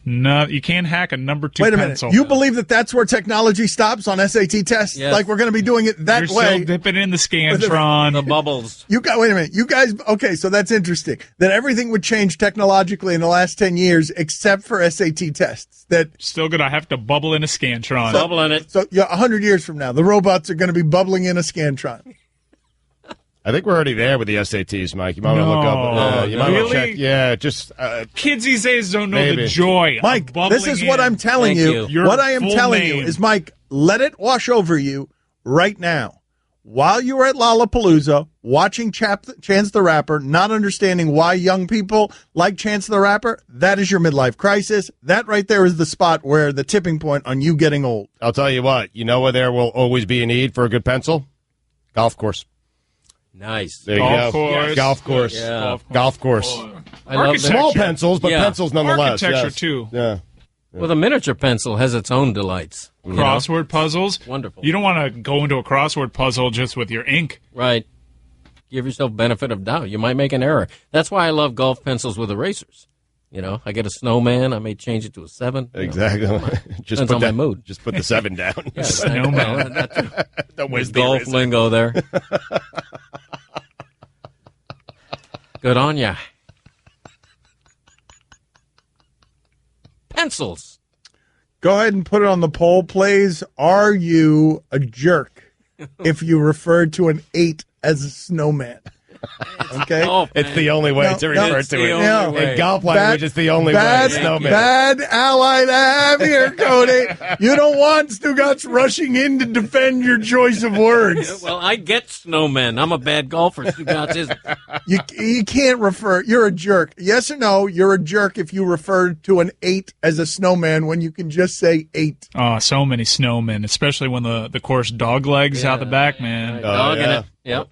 No, you can't hack a number 2 pencil. Wait a minute. You believe that that's where technology stops on SAT tests? Yes. Like we're going to be doing it that You're way? Still dipping in the Scantron. The bubbles. Wait a minute. You guys, okay, so that's interesting. That everything would change technologically in the last 10 years except for SAT tests. That still going to have to bubble in a Scantron. Bubble in it. So, 100 years from now, the robots are going to be bubbling in a Scantron. I think we're already there with the SATs, Mike. You might want to look up. You might want to check. Yeah, just kids these days don't know the joy. Mike, of this is what I'm telling you. What I am telling you is, Mike, let it wash over you right now. While you were at Lollapalooza, watching Chance the Rapper, not understanding why young people like Chance the Rapper, that is your midlife crisis. That right there is the spot where the tipping point on you getting old. I'll tell you what. You know where there will always be a need for a good pencil? Golf course. Nice. There you go. Course. Golf course. Yeah. Golf course. Small pencils, but pencils nonetheless. Architecture, yes. too. Yeah. Well, the miniature pencil has its own delights. Crossword puzzles. Wonderful. You don't want to go into a crossword puzzle just with your ink. Right. Give yourself benefit of doubt. You might make an error. That's why I love golf pencils with erasers. I get a snowman. I may change it to a 7. Exactly. Just depends on my mood. Just put the 7 down. Yeah, snowman. Don't waste the golf lingo there. Good on ya. Pencils. Go ahead and put it on the poll, please. Are you a jerk if you refer to an 8 as a snowman? Okay, it's the only way to refer to it. In golf language, it's the only way. Snowman. Bad ally to have here, Cody. You don't want Stugotz rushing in to defend your choice of words. Well, I get snowmen. I'm a bad golfer. Stugotz isn't. You can't refer. You're a jerk. Yes or no? You're a jerk if you refer to an 8 as a snowman when you can just say 8. Oh, so many snowmen, especially when the course dog legs out the back, man. Dogging it. Yep.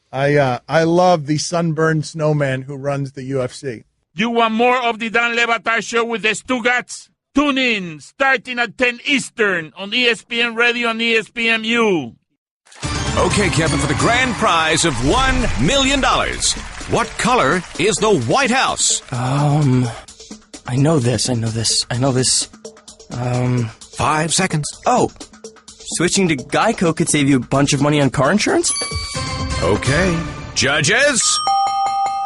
I love the sunburned snowman who runs the UFC. You want more of the Dan Le Batard Show with the Stugotz? Tune in starting at 10 Eastern on ESPN Radio and ESPNU. Okay, Kevin, for the grand prize of $1 million, what color is the White House? I know this. 5 seconds. Oh, switching to Geico could save you a bunch of money on car insurance? Okay. Judges?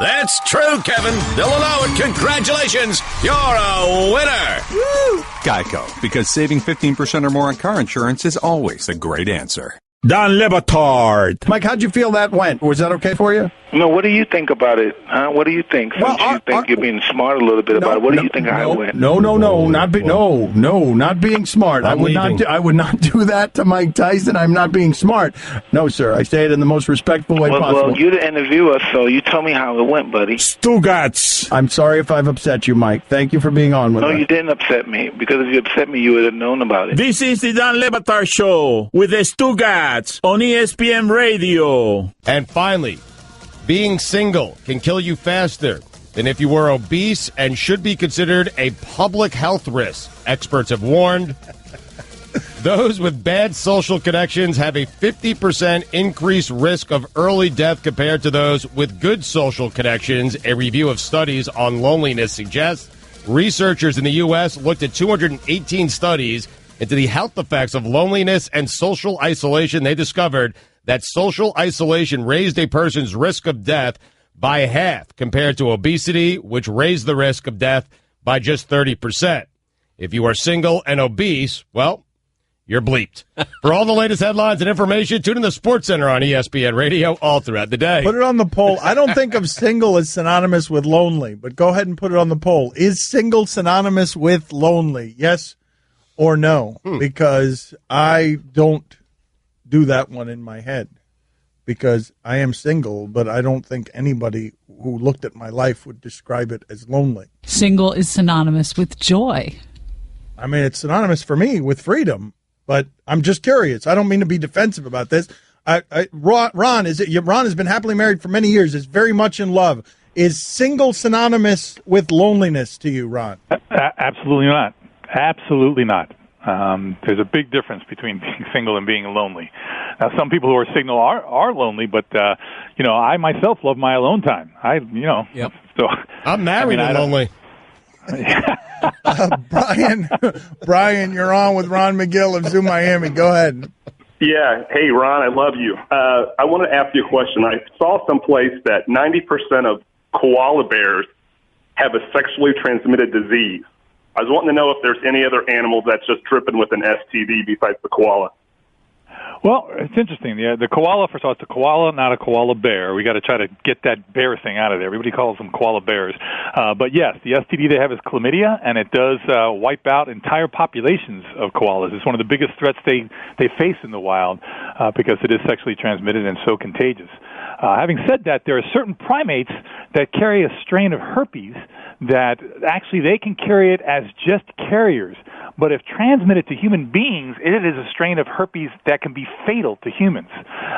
That's true, Kevin. They'll allow it. Congratulations. You're a winner. Woo! Geico, because saving 15% or more on car insurance is always a great answer. Dan Le Batard. Mike, how'd you feel that went? Was that okay for you? No, what do you think about it? Huh? What do you think? Since you think you're being smart a little bit about it, what do you think I went? No, not being smart. I would not do that to Mike Tyson. I'm not being smart. No, sir. I say it in the most respectful way possible. Well, you're the interviewer, so you tell me how it went, buddy. Stugotz. I'm sorry if I've upset you, Mike. Thank you for being on with us. No, you didn't upset me, because if you upset me, you would have known about it. This is the Dan Le Batard Show with the Stugotz on ESPN Radio. And finally, being single can kill you faster than if you were obese and should be considered a public health risk. Experts have warned. Those with bad social connections have a 50% increased risk of early death compared to those with good social connections. A review of studies on loneliness suggests researchers in the U.S. looked at 218 studies into the health effects of loneliness and social isolation. They discovered that social isolation raised a person's risk of death by half compared to obesity, which raised the risk of death by just 30%. If you are single and obese, well, you're bleeped. For all the latest headlines and information, tune in the Sports Center on ESPN Radio all throughout the day. Put it on the poll. I don't think of single as synonymous with lonely, but go ahead and put it on the poll. Is single synonymous with lonely? Yes or no? Because I don't do that one in my head, because I am single, but I don't think anybody who looked at my life would describe it as lonely. Single is synonymous with joy. I mean, it's synonymous for me with freedom, but I'm just curious. I don't mean to be defensive about this. Ron, Ron has been happily married for many years, is very much in love. Is single synonymous with loneliness to you, Ron? Absolutely not. Absolutely not. There's a big difference between being single and being lonely. Now, some people who are single are lonely, but I myself love my alone time. So I'm married and lonely. Brian, you're on with Ron McGill of Zoo Miami. Go ahead. Yeah. Hey, Ron, I love you. I want to ask you a question. I saw someplace that 90% of koala bears have a sexually transmitted disease. I was wanting to know if there's any other animal that's just dripping with an STD besides the koala. Well, it's interesting. The koala, first of all, it's a koala, not a koala bear. We got to try to get that bear thing out of there. Everybody calls them koala bears. But yes, the STD they have is chlamydia, and it does wipe out entire populations of koalas. It's one of the biggest threats they face in the wild because it is sexually transmitted and so contagious. Having said that, there are certain primates that carry a strain of herpes that actually they can carry it as just carriers, But if transmitted to human beings, it is a strain of herpes that can be fatal to humans.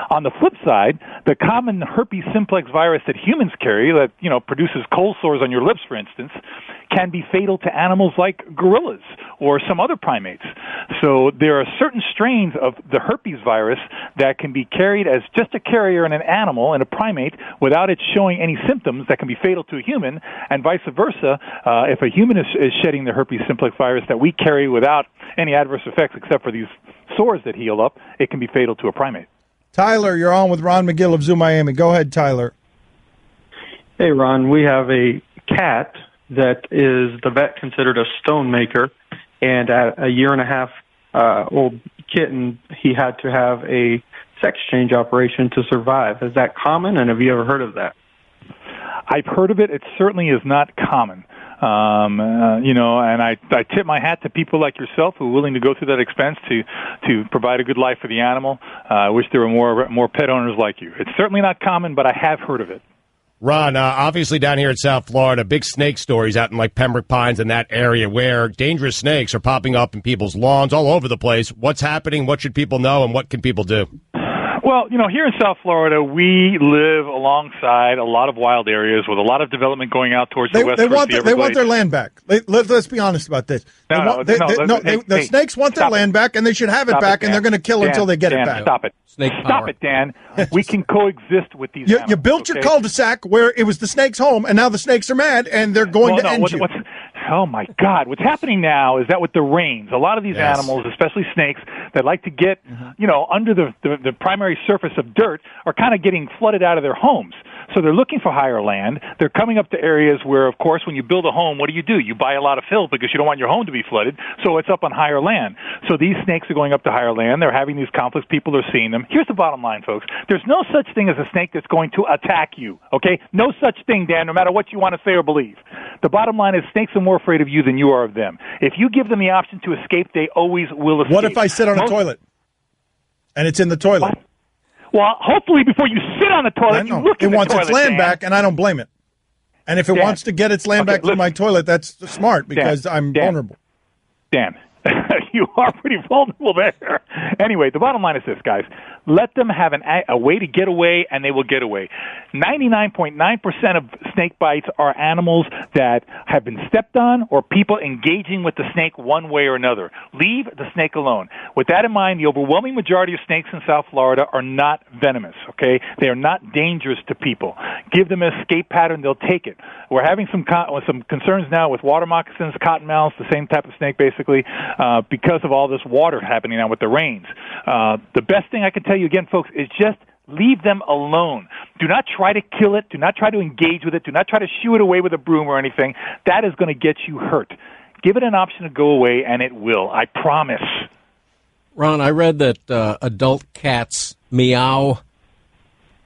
On the flip side, the common herpes simplex virus that humans carry, that produces cold sores on your lips, for instance, can be fatal to animals like gorillas or some other primates. So there are certain strains of the herpes virus that can be carried as just a carrier in an animal, in a primate, without it showing any symptoms that can be fatal to a human, and vice versa. If a human is shedding the herpes simplex virus that we carry without any adverse effects except for these sores that heal up, it can be fatal to a primate. Tyler, you're on with Ron McGill of Zoo Miami. Go ahead, Tyler. Hey, Ron, we have a cat that is the vet considered a stone maker, and at a 1.5 old kitten, he had to have a sex change operation to survive. Is that common, and have you ever heard of that? I've heard of it. It certainly is not common. And I tip my hat to people like yourself who are willing to go through that expense to provide a good life for the animal. I wish there were more pet owners like you. It's certainly not common, but I have heard of it. Ron, obviously down here in South Florida, big snake stories out in like Pembroke Pines and that area where dangerous snakes are popping up in people's lawns all over the place. What's happening? What should people know? And what can people do? Well, here in South Florida, we live alongside a lot of wild areas with a lot of development going out towards the west coast. They want their land back. Let's be honest about this. The snakes want their land back, and they should have it back, and they're going to kill until they get it back. Stop it. Stop it, Dan. We can coexist with these animals. You built your cul-de-sac where it was the snakes' home, and now the snakes are mad, and they're going to end you. Oh, my God. What's happening now is that with the rains, a lot of these animals, especially snakes, that like to get, under the primary surface of dirt, are kind of getting flooded out of their homes. So they're looking for higher land. They're coming up to areas where, of course, when you build a home, what do? You buy a lot of fill because you don't want your home to be flooded, so it's up on higher land. So these snakes are going up to higher land. They're having these conflicts. People are seeing them. Here's the bottom line, folks. There's no such thing as a snake that's going to attack you, okay? No such thing, Dan, no matter what you want to say or believe. The bottom line is snakes are more afraid of you than you are of them. If you give them the option to escape, they always will escape. What if I sit on a toilet and it's in the toilet? What? Well, hopefully before you sit on the toilet, you look in the toilet. It wants its land back, and I don't blame it. And if it wants to get its land back to my toilet, that's smart because I'm vulnerable. Dan, you are pretty vulnerable there. Anyway, the bottom line is this, guys. Let them have a way to get away, and they will get away. 99.9% of snake bites are animals that have been stepped on or people engaging with the snake one way or another. Leave the snake alone. With that in mind, the overwhelming majority of snakes in South Florida are not venomous, okay? They are not dangerous to people. Give them an escape pattern, they'll take it. We're having some concerns now with water moccasins, cottonmouths, the same type of snake basically, because of all this water happening now with the rains. The best thing I can tell you again, folks, is just leave them alone. Do not try to kill it. Do not try to engage with it. Do not try to shoo it away with a broom or anything. That is going to get you hurt. Give it an option to go away, and it will. I promise. Ron, I read that adult cats meow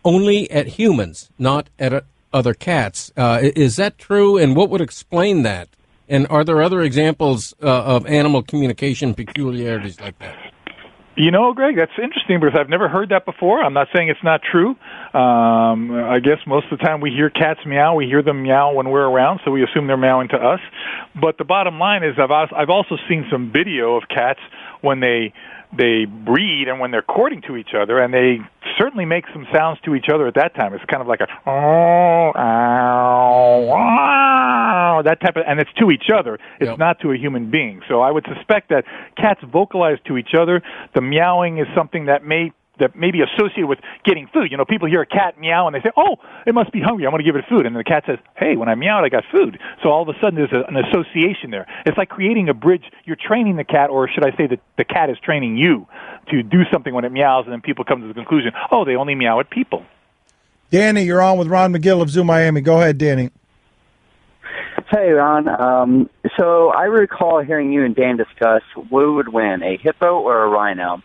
only at humans, not at other cats. Is that true, and what would explain that? And are there other examples of animal communication peculiarities like that? Greg, that's interesting because I've never heard that before. I'm not saying it's not true. I guess most of the time we hear cats meow. We hear them meow when we're around, so we assume they're meowing to us. But the bottom line is I've also seen some video of cats when they breed and when they're courting to each other, and they certainly make some sounds to each other at that time. It's kind of like a that type of, and it's to each other. It's not to a human being. So I would suspect that cats vocalize to each other. The meowing is something that may be associated with getting food. People hear a cat meow and they say, "Oh, it must be hungry. I'm going to give it food." And the cat says, "Hey, when I meowed, I got food." So all of a sudden, there's an association there. It's like creating a bridge. You're training the cat, or should I say that the cat is training you to do something when it meows, and then people come to the conclusion, "Oh, they only meow at people." Danny, you're on with Ron McGill of Zoo Miami. Go ahead, Danny. Hey, Ron. So I recall hearing you and Dan discuss who would win, a hippo or a rhino.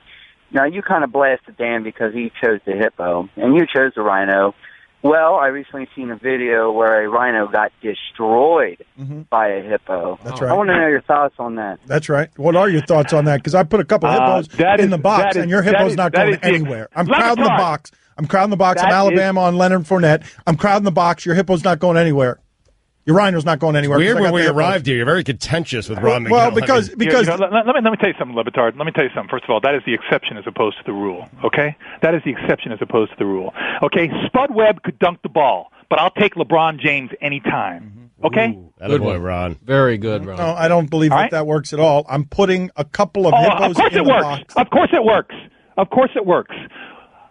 Now, you kind of blasted Dan because he chose the hippo, and you chose the rhino. Well, I recently seen a video where a rhino got destroyed by a hippo. That's right. I want to know your thoughts on that. That's right. What are your thoughts on that? Because I put a couple hippos in the box, and your hippo's not going anywhere. I'm crowding the box. I'm crowding the box. I'm Alabama on Leonard Fournette. I'm crowding the box. Your hippo's not going anywhere. Your rhino's not going anywhere. Weird when we arrived here. You're very contentious with Ron Well, McGill. because let me tell you something, Batard. Let me tell you something. First of all, that is the exception as opposed to the rule. Okay, that is the exception as opposed to the rule. Okay, Spud Webb could dunk the ball, but I'll take LeBron James anytime. Okay, good boy, Ron. Very good, Ron. No, I don't believe that works at all. I'm putting a couple of hippos in the box. Of course it works. Of course it works.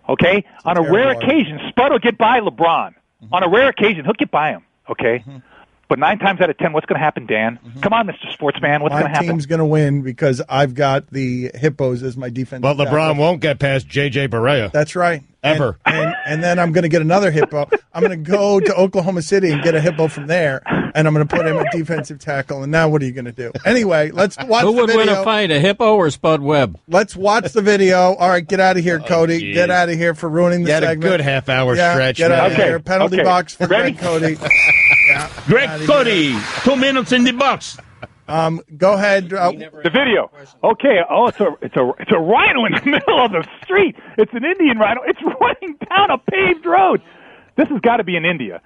Okay, on a rare occasion, Spud will get by LeBron. On a rare occasion, he'll get by him. Okay. But 9 times out of 10, what's going to happen, Dan? Come on, Mr. Sportsman. What's going to happen? My team's going to win because I've got the hippos as my defense. But LeBron won't get past J.J. Barea. That's right. Ever. And then I'm going to get another hippo. I'm going to go to Oklahoma City and get a hippo from there, and I'm going to put him at defensive tackle. And now what are you going to do? Anyway, let's watch the video. Who would win a fight, a hippo or Spud Webb? Let's watch the video. All right, get out of here, Cody. Geez. Get out of here for ruining the segment. You had a good half-hour stretch. Get out of here. Penalty box for Greg Cody. Greg Cody, 2 minutes in the box. Go ahead. The video. Okay. Oh, it's a rhino in the middle of the street. It's an Indian rhino. It's running down a paved road. This has got to be in India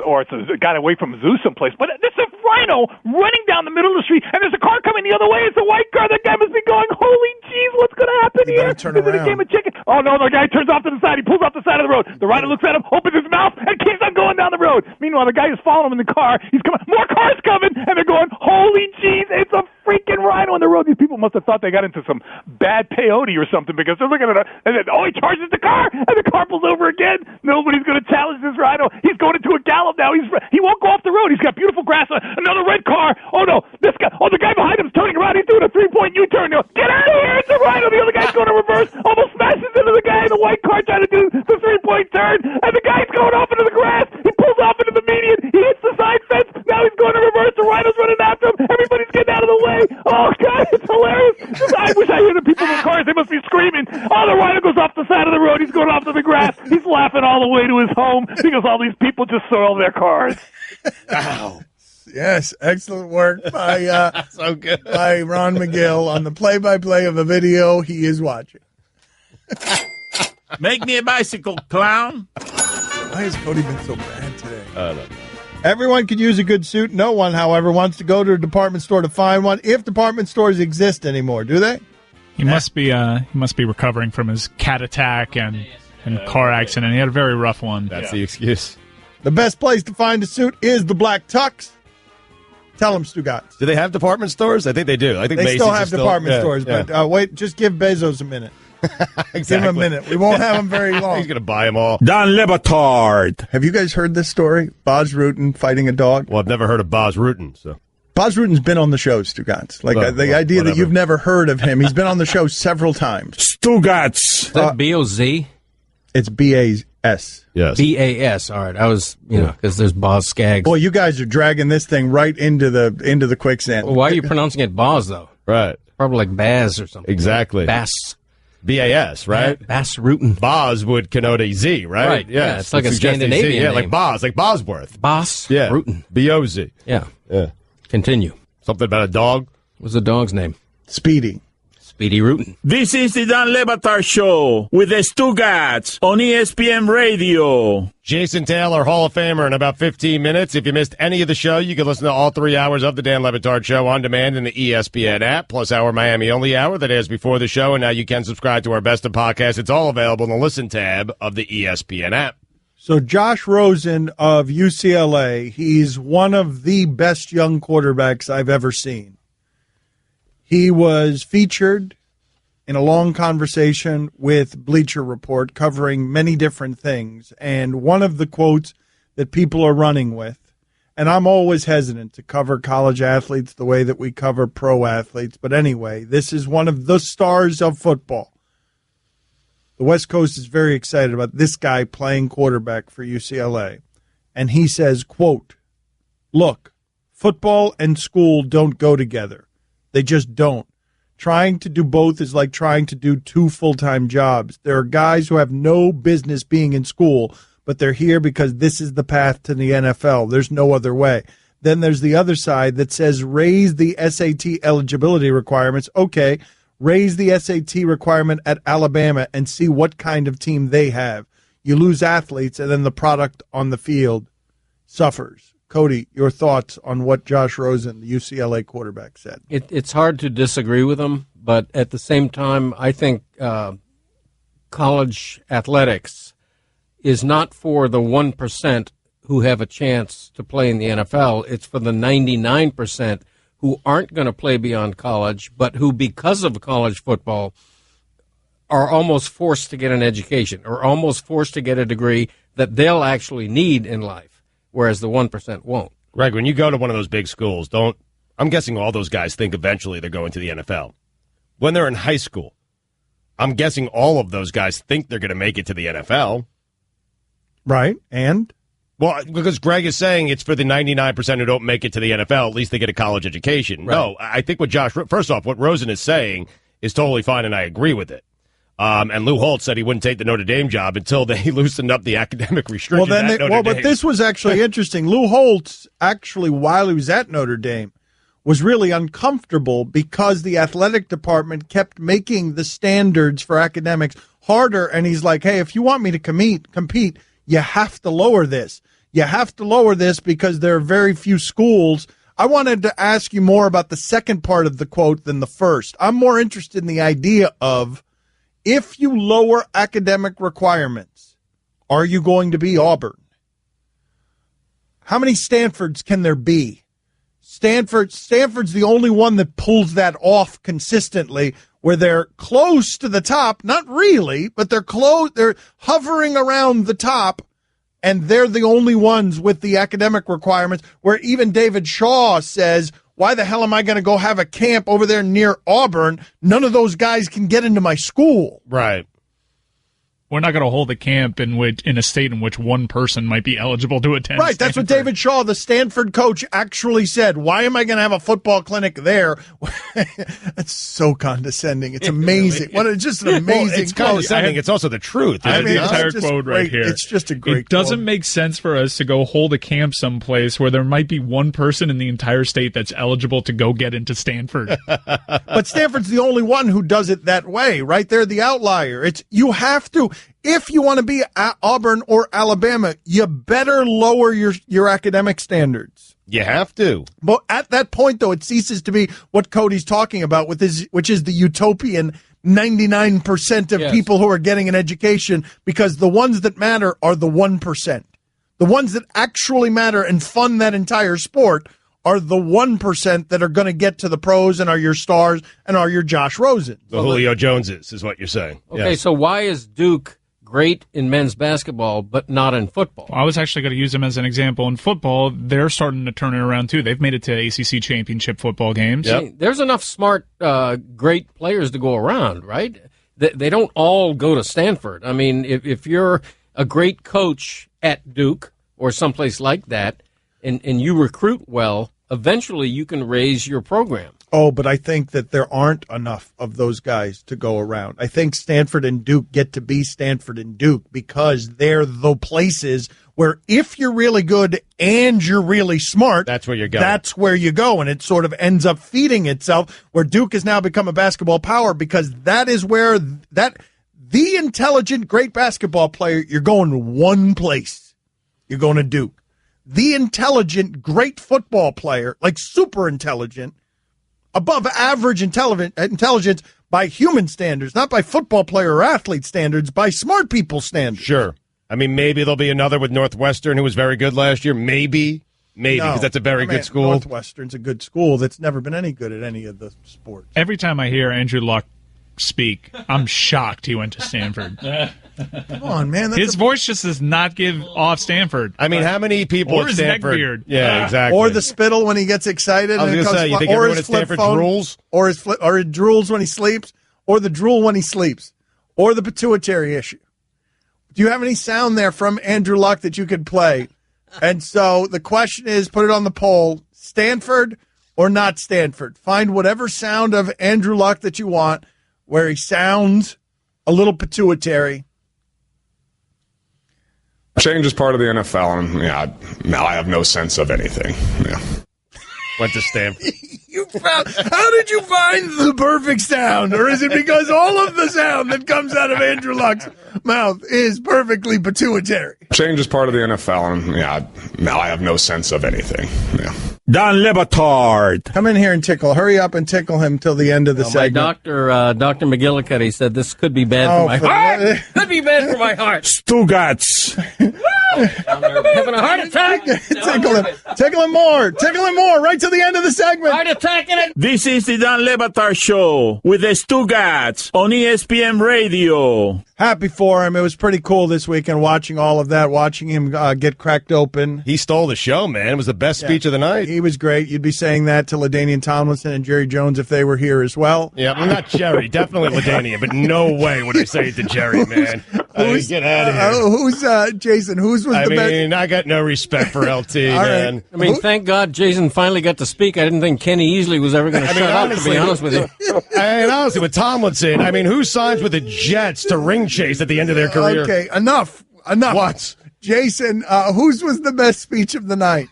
or it's got away from zoo someplace. But it's a rhino running down the middle of the street, and there's a car coming the other way. It's a white car. That guy must be going, holy jeez, what's going to happen here? Turn Is it a around. game of chicken? Oh, no, the guy turns off to the side. He pulls off the side of the road. The rhino looks at him, opens his mouth, and keeps on going down the road. Meanwhile, the guy who's following him in the car, he's coming. More cars coming, and they're going, holy jeez, it's a freaking rhino on the road. These people must have thought they got into some bad peyote or something because they're looking at it, and then, he charges the car, and the car pulls over again. Nobody's going to challenge this rhino. He's going into a gallop now. He won't go off the road. He's got beautiful grass. Another red car. Oh, no. This guy. Oh, the guy behind him's turning around. He's doing a 3-point U-turn. Get out of here. It's a rhino. The other guy's going to reverse. Almost smashes into the guy in the white car trying to do the 3-point turn. And the guy's going off into the grass. He pulls off into the median. He hits the side fence. Now he's going to reverse. The rhino's running after him. Everybody's getting out of the way. Oh, God. It's hilarious. I wish I hear the people in the cars. They must be screaming. Oh, the rhino goes off the side of the road. He's going off to the grass. He's laughing all the way to his home because all these people just soiled their cars. Wow. Yes, excellent work by so good. by Ron McGill on the play-by-play of a video he is watching. Make me a bicycle, clown. Why has Cody been so bad today? I don't know. Everyone could use a good suit. No one, however, wants to go to a department store to find one. If department stores exist anymore, do they? He must be recovering from his cat attack and car accident. He had a very rough one. That's the excuse. The best place to find a suit is the Black Tux. Tell them, Stugotz. Do they have department stores? I think they do. I think they Macy's still have department stores, but wait, just give Bezos a minute. Exactly. Give him a minute. We won't have him very long. He's going to buy them all. Don Batard. Have you guys heard this story? Baz Rutten fighting a dog? Well, I've never heard of Baz Rutten, so. Baz Rutten's been on the show, Stugotz. The idea that you've never heard of him, he's been on the show several times. Stugotz. Is that B-O-Z? It's B-A-S. Yes. B-A-S. All right. I was, because there's Boz Skaggs. Boy, you guys are dragging this thing right into the quicksand. Well, why are you pronouncing it Boz, though? Right. Probably like Baz or something. Exactly. Bass. B-A-S, right? Baz Rutten. Boz would connote a Z, right? Right. Yeah, it's like a Scandinavian name. Yeah, like Boz, like Bosworth. Boss Yeah. Rutten. B-O-Z. Yeah. Yeah. Continue. Something about a dog? What's the dog's name? Speedy. Speedy Rutten. This is the Don Batard Show with the Stugotz on ESPN Radio. Jason Taylor, Hall of Famer, in about 15 minutes. If you missed any of the show, you can listen to all 3 hours of the Dan Le Batard Show on demand in the ESPN app, plus our Miami-only hour that airs before the show, and now you can subscribe to our Best of Podcasts. It's all available in the Listen tab of the ESPN app. So Josh Rosen of UCLA, he's one of the best young quarterbacks I've ever seen. He was featured in a long conversation with Bleacher Report covering many different things. And one of the quotes that people are running with, and I'm always hesitant to cover college athletes the way that we cover pro athletes, but anyway, this is one of the stars of football. The West Coast is very excited about this guy playing quarterback for UCLA. And he says, quote, "Look, football and school don't go together. They just don't. Trying to do both is like trying to do 2 full-time jobs. There are guys who have no business being in school, but they're here because this is the path to the NFL. There's no other way." Then there's the other side that says raise the SAT eligibility requirements. Okay, raise the SAT requirement at Alabama and see what kind of team they have. You lose athletes, and then the product on the field suffers. Cody, your thoughts on what Josh Rosen, the UCLA quarterback, said? It's hard to disagree with him, but at the same time, I think college athletics is not for the 1% who have a chance to play in the NFL. It's for the 99% who aren't going to play beyond college, but who, because of college football, are almost forced to get an education or almost forced to get a degree that they'll actually need in life, whereas the 1% won't. Greg, when you go to one of those big schools, I'm guessing all those guys think eventually they're going to the NFL. When they're in high school, I'm guessing all of those guys think they're going to make it to the NFL. Right, and? Well, because Greg is saying it's for the 99% who don't make it to the NFL, at least they get a college education. Right. No, I think first off, what Rosen is saying is totally fine, and I agree with it. And Lou Holtz said he wouldn't take the Notre Dame job until they loosened up the academic restrictions at Notre Dame. But this was actually interesting. Lou Holtz, actually, while he was at Notre Dame, was really uncomfortable because the athletic department kept making the standards for academics harder, and he's like, hey, if you want me to compete, you have to lower this. You have to lower this because there are very few schools. I wanted to ask you more about the second part of the quote than the first. I'm more interested in the idea of, if you lower academic requirements, are you going to be Auburn? How many Stanfords can there be? Stanford's the only one that pulls that off consistently, where they're close to the top, not really, but they're hovering around the top, and they're the only ones with the academic requirements, where even David Shaw says, why the hell am I going to go have a camp over there near Auburn? None of those guys can get into my school. Right. We're not going to hold a camp in a state in which one person might be eligible to attend. Right, that's what David Shaw, the Stanford coach, actually said. Why am I going to have a football clinic there? That's so condescending. It's amazing. It's just an amazing it's condescending. It's also the truth. I have the entire quote right here. It's just a great It doesn't make sense for us to go hold a camp someplace where there might be one person in the entire state that's eligible to go get into Stanford. But Stanford's the only one who does it that way, right? They're the outlier. You have to. If you want to be at Auburn or Alabama, you better lower your academic standards. You have to. But at that point, though, it ceases to be what Cody's talking about, which is the utopian 99% of people who are getting an education, because the ones that matter are the 1%. The ones that actually matter and fund that entire sport are the 1% that are going to get to the pros and are your stars and are your Josh Rosen. The Julio Joneses is what you're saying. Okay, so why is Duke great in men's basketball but not in football? I was actually going to use them as an example. In football, they're starting to turn it around, too. They've made it to ACC championship football games. Yep. There's enough smart, great players to go around, right? They don't all go to Stanford. I mean, if you're a great coach at Duke or someplace like that and you recruit well, eventually you can raise your program. Oh, but I think that there aren't enough of those guys to go around. I think Stanford and Duke get to be Stanford and Duke because they're the places where if you're really good and you're really smart, that's where you're going. That's where you go, and it sort of ends up feeding itself, where Duke has now become a basketball power because that is where the intelligent, great basketball player, you're going to one place. You're going to Duke. The intelligent, great football player, like super intelligent, above average intelligence by human standards, not by football player or athlete standards, by smart people standards. Sure. I mean, maybe there'll be another with Northwestern who was very good last year. Maybe, because that's a very good school. Northwestern's a good school that's never been any good at any of the sports. Every time I hear Andrew Luck speak, I'm shocked he went to Stanford. Come on, man. His voice just does not give off Stanford. I mean, how many people or at Stanford? His neck beard. Yeah, exactly. Or the spittle when he gets excited. I was going to say, you think everyone at Stanford drools? Or it drools when he sleeps, or the drool when he sleeps, or the pituitary issue. Do you have any sound there from Andrew Luck that you could play? And so the question is, put it on the poll, Stanford or not Stanford? Find whatever sound of Andrew Luck that you want where he sounds a little pituitary. Change is part of the NFL, and now I have no sense of anything. Yeah. Went to Stanford. How did you find the perfect sound? Or is it because all of the sound that comes out of Andrew Luck's mouth is perfectly pituitary? Change is part of the NFL, and now I have no sense of anything. Yeah. Don Batard. Come in here and tickle. Hurry up and tickle him till the end of the segment. My Dr. McGillicuddy said this could be bad for my heart. Could be bad for my heart. Stugotz. Having a heart attack. Tickle him more. Tickle him more. Right to the end of the segment. Heart attack in it. This is the Don Batard Show with the Stugotz on ESPN Radio. Happy for him. It was pretty cool this weekend watching all of that, watching him get cracked open. He stole the show, man. It was the best speech of the night. He was great. You'd be saying that to LaDainian Tomlinson and Jerry Jones if they were here as well. Yeah, well, not Jerry. Definitely LaDainian, but no way would I say it to Jerry, man. Get out of here. Who's Jason? Whose was the best? I got no respect for LT, man. Right. Thank God Jason finally got to speak. I didn't think Kenny Easley was ever going to shut up, to be honest with you. And honestly, with Tomlinson, who signs with the Jets to ring chase at the end of their career? Okay, enough. What? Jason, whose was the best speech of the night?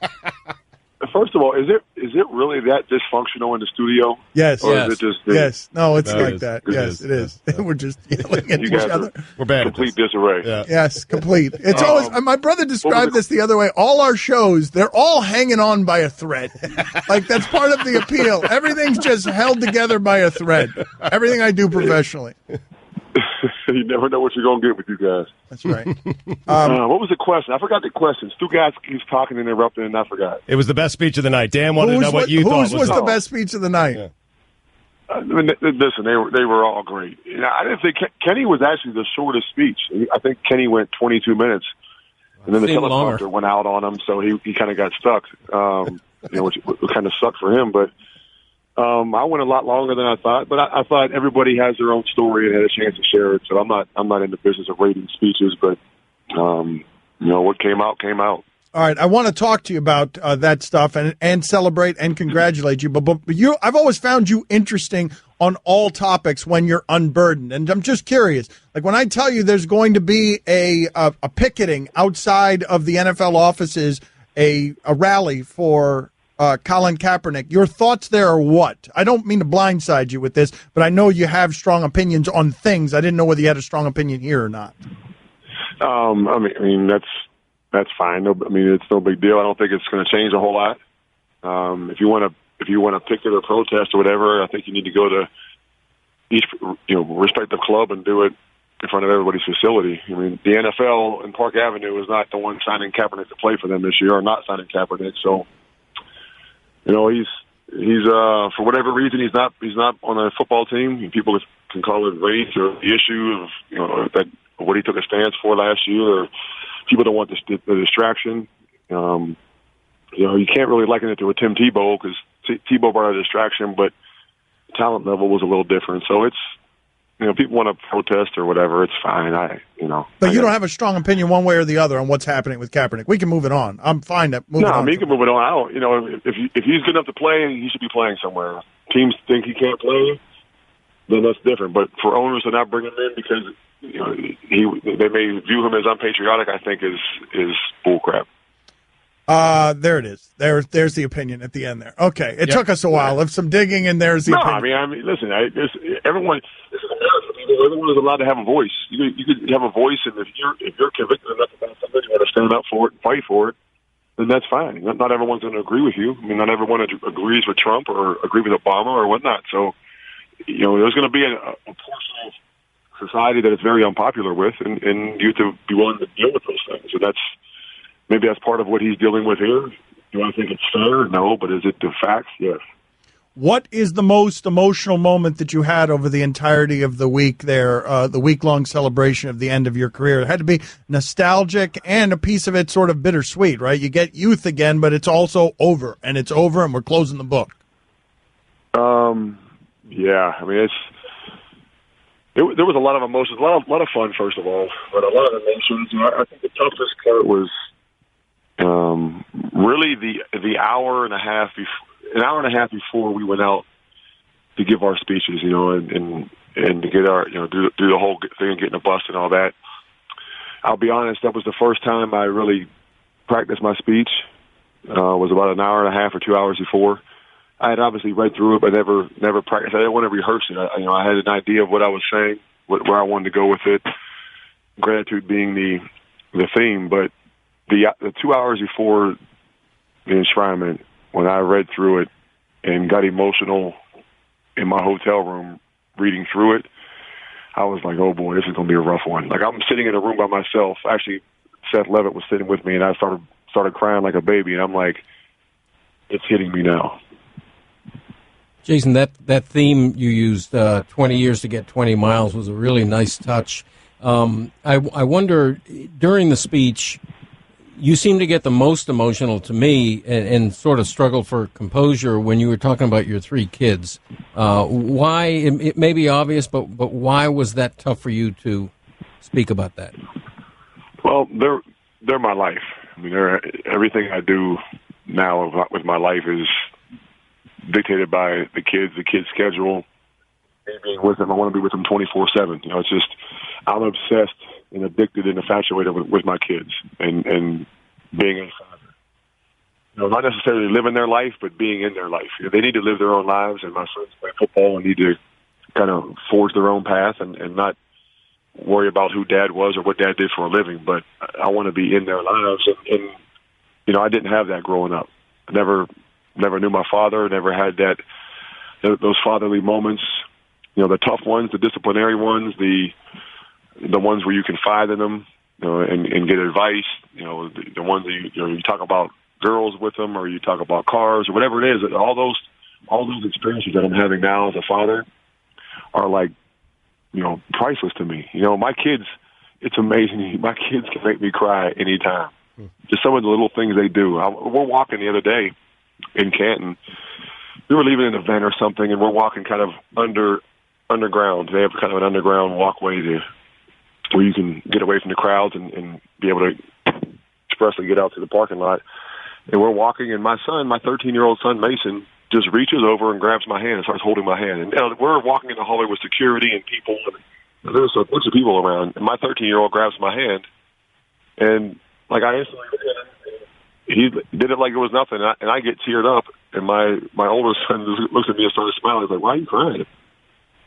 First of all, is it really that dysfunctional in the studio? Yes. Or is it just yes. No, it's like that. Yes, it is. We're just yelling at each other. We're bad. Complete disarray. Yeah. Yes, complete. It's always. My brother described this the other way. All our shows, they're all hanging on by a thread. Like that's part of the appeal. Everything's just held together by a thread. Everything I do professionally. You never know what you're going to get with you guys. That's right. What was the question? I forgot the question. Stugotz keeps talking and interrupting, and I forgot. It was the best speech of the night. Dan wanted to know what you thought. Whose was the best speech of the night? Yeah. Listen, they were all great. I didn't think Kenny was actually the shortest speech. I think Kenny went 22 minutes, and then the teleprompter went out on him, so he kind of got stuck. Which kind of sucked for him, but. I went a lot longer than I thought, but I thought everybody has their own story and had a chance to share it. So I'm not in the business of rating speeches, but what came out came out. All right, I want to talk to you about that stuff and celebrate and congratulate you. But I've always found you interesting on all topics when you're unburdened, and I'm just curious. Like when I tell you there's going to be a picketing outside of the NFL offices, a rally for. Colin Kaepernick, your thoughts there are what? I don't mean to blindside you with this, but I know you have strong opinions on things. I didn't know whether you had a strong opinion here or not. That's fine. It's no big deal. I don't think it's going to change a whole lot. If you want to picket or protest or whatever, I think you need to go to each respective club and do it in front of everybody's facility. The NFL in Park Avenue is not the one signing Kaepernick to play for them this year, or not signing Kaepernick. So. He's for whatever reason he's not on a football team. People can call it race or the issue of that what he took a stance for last year, or people don't want the distraction. You can't really liken it to a Tim Tebow because Tebow brought a distraction, but the talent level was a little different. So it's people want to protest or whatever. It's fine. But you don't have a strong opinion one way or the other on what's happening with Kaepernick. We can move it on. I'm fine to move it on. No, you can move it on. I don't. If he's good enough to play, he should be playing somewhere. Teams think he can't play, then that's different. But for owners to not bring him in because they may view him as unpatriotic, I think is bullcrap. There it is. There's the opinion at the end there. Okay, it took us a while of some digging, and there's the opinion. Listen, everyone. This is America. Everyone is allowed to have a voice. You could have a voice, and if you're convicted enough about something, you want to stand up for it and fight for it, then that's fine. Not everyone's going to agree with you. Not everyone agrees with Trump or agree with Obama or whatnot. So, there's going to be a portion of society that is very unpopular with, and you have to be willing to deal with those things. So maybe that's part of what he's dealing with here. Do I think it's fair? No, but is it the facts? Yes. What is the most emotional moment that you had over the entirety of the week there, the week-long celebration of the end of your career? It had to be nostalgic and a piece of it sort of bittersweet, right? You get youth again, but it's also over, and we're closing the book. Yeah, there was a lot of emotions, a lot of fun, first of all, but a lot of emotions. I think the toughest part was really the hour and a half before we went out to give our speeches, and to get our, do the whole thing and get in the bus and all that. I'll be honest, that was the first time I really practiced my speech. It was about an hour and a half or 2 hours before. I had obviously read through it, but never practiced. I didn't want to rehearse it. I had an idea of what I was saying, where I wanted to go with it. Gratitude being the theme, but the 2 hours before the enshrinement, when I read through it and got emotional in my hotel room reading through it, I was like, oh boy, this is going to be a rough one. Like, I'm sitting in a room by myself. Actually, Seth Levitt was sitting with me, and I started crying like a baby, and I'm like, it's hitting me now. Jason, that theme you used, 20 years to get 20 miles, was a really nice touch. I wonder, during the speech, you seemed to get the most emotional to me and sort of struggled for composure when you were talking about your 3 kids. Why? It may be obvious, but why was that tough for you to speak about that? Well, they're my life. I mean, everything I do now with my life is dictated by the kids' schedule. Me being with them, I want to be with them 24/7. It's just, I'm obsessed and addicted and infatuated with my kids and being a father. Not necessarily living their life, but being in their life. They need to live their own lives, and my sons play football and need to kind of forge their own path and not worry about who dad was or what dad did for a living. But I want to be in their lives, and I didn't have that growing up. I never knew my father, never had those fatherly moments. The tough ones, the disciplinary ones, the ones where you confide in them, and get advice. The ones that you talk about girls with them, or you talk about cars, or whatever it is. All those experiences that I'm having now as a father are like, priceless to me. My kids, it's amazing. My kids can make me cry anytime. Just some of the little things they do. We're walking the other day in Canton. We were leaving an event or something, and we're walking kind of underground. They have kind of an underground walkway where you can get away from the crowds and be able to expressly get out to the parking lot. And we're walking, and my 13-year-old son, Mason, just reaches over and grabs my hand and starts holding my hand. And we're walking in the hallway with security and people, and there's a bunch of people around. And my 13-year-old grabs my hand, and like I instantly, he did it like it was nothing. And I get teared up, and my older son just looks at me and starts smiling. He's like, "Why are you crying?"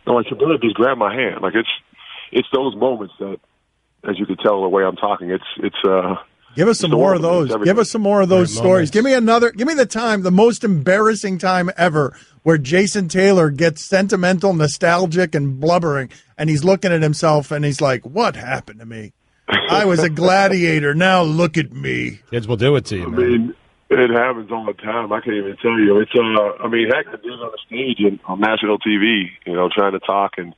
I'm like, "Your brother just grabbed my hand." Like it's those moments that, as you could tell the way I'm talking, it's Give us some more of those. Give us some more of those stories. Give me the most embarrassing time ever where Jason Taylor gets sentimental, nostalgic, and blubbering, and he's looking at himself and he's like, what happened to me? I was a gladiator. Now look at me. Kids will do it to you, man. I mean, it happens all the time. I can't even tell you. It's heck, I did it on the stage and on national TV, trying to talk and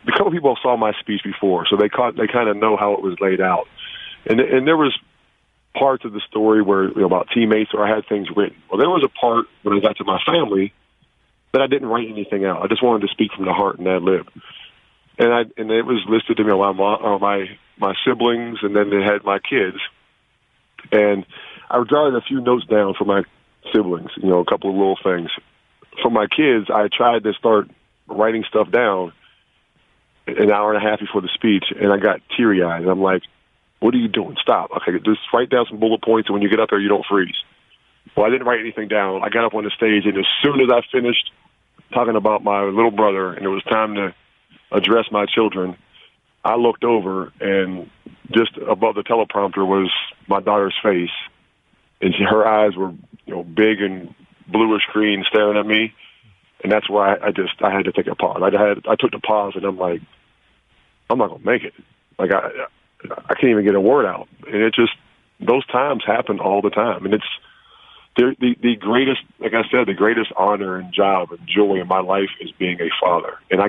a couple people saw my speech before, so they kind of know how it was laid out. And there was parts of the story where about teammates, or I had things written. Well, there was a part when I got to my family that I didn't write anything out. I just wanted to speak from the heart and ad lib. And it was listed to me my siblings, and then they had my kids. And I jotted a few notes down for my siblings, a couple of little things. For my kids, I tried to start writing stuff down an hour and a half before the speech, and I got teary-eyed. I'm like, what are you doing? Stop. Okay, just write down some bullet points, and when you get up there, you don't freeze. Well, I didn't write anything down. I got up on the stage, and as soon as I finished talking about my little brother, and it was time to address my children, I looked over, and just above the teleprompter was my daughter's face, and her eyes were big and bluish green staring at me. And that's why I had to take a pause. I took the pause, and I'm like, I'm not gonna make it. Like I can't even get a word out. And it just, those times happen all the time. And it's the greatest, like I said, the greatest honor and job and joy in my life is being a father. And I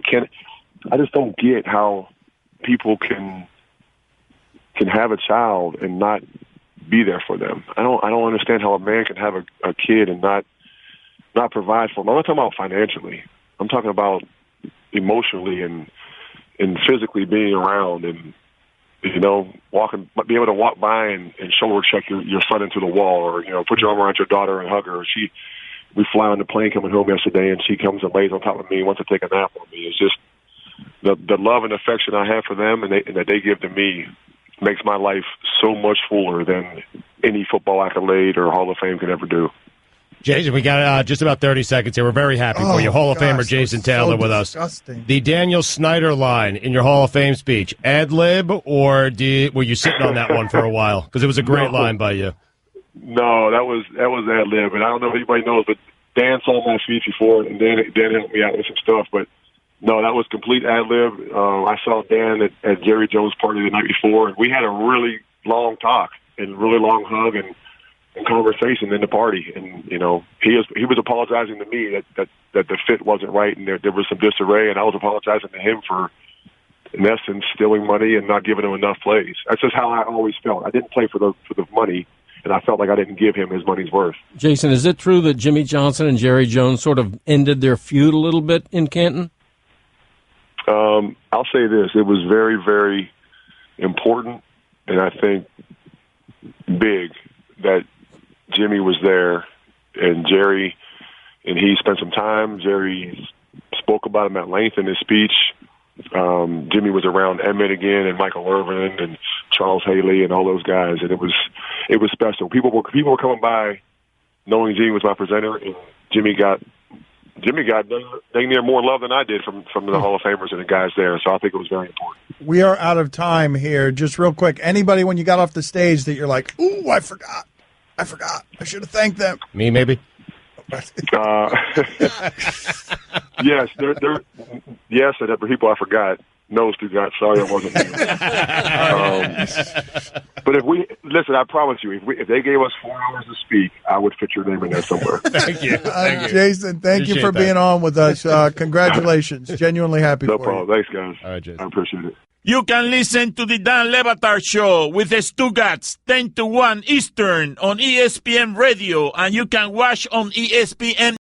just don't get how people can have a child and not be there for them. I don't understand how a man can have a kid and not provide for them. I'm not talking about financially. I'm talking about emotionally and physically being around and, being able to walk by and shoulder check your son into the wall, or, put your arm around your daughter and hug her. We fly on the plane coming home yesterday, and she comes and lays on top of me and wants to take a nap on me. It's just the love and affection I have for them and that they give to me makes my life so much fuller than any football accolade or Hall of Fame can ever do. Jason, we got just about 30 seconds here. We're very happy for you. Hall of Famer Jason Taylor with us. The Daniel Snyder line in your Hall of Fame speech, ad-lib, or were you sitting on that one for a while? Because it was a great line by you. No, that was ad-lib, and I don't know if anybody knows, but Dan saw my speech before, and Dan helped me out with some stuff, but no, that was complete ad-lib. I saw Dan at Jerry Jones' party the night before, and we had a really long talk and really long hug and conversation in the party, and he was apologizing to me that the fit wasn't right, and there was some disarray, and I was apologizing to him for, in essence, stealing money and not giving him enough plays. That's just how I always felt. I didn't play for the money, and I felt like I didn't give him his money's worth. Jason, is it true that Jimmy Johnson and Jerry Jones sort of ended their feud a little bit in Canton? I'll say this: it was very, very important, and I think big that Jimmy was there, and Jerry and he spent some time. Jerry spoke about him at length in his speech. Jimmy was around Emmett again, and Michael Irvin, and Charles Haley, and all those guys, and it was special. People were coming by knowing Jimmy was my presenter, and Jimmy got dang near more love than I did from the Hall of Famers and the guys there. So I think it was very important. We are out of time here. Just real quick, anybody when you got off the stage that you're like, ooh, I forgot. I should have thanked them. Me, maybe? Yes, yes, there were people I forgot. No, Stugotz, sorry it wasn't me. But listen, I promise you, if they gave us 4 hours to speak, I would fit your name in there somewhere. Thank you. Jason, thank you for being on with us. Congratulations. Genuinely happy for you. No problem. Thanks, guys. All right, Jason. I appreciate it. You can listen to the Dan Le Batard Show with the Stugotz 10 to 1 Eastern on ESPN Radio, and you can watch on ESPN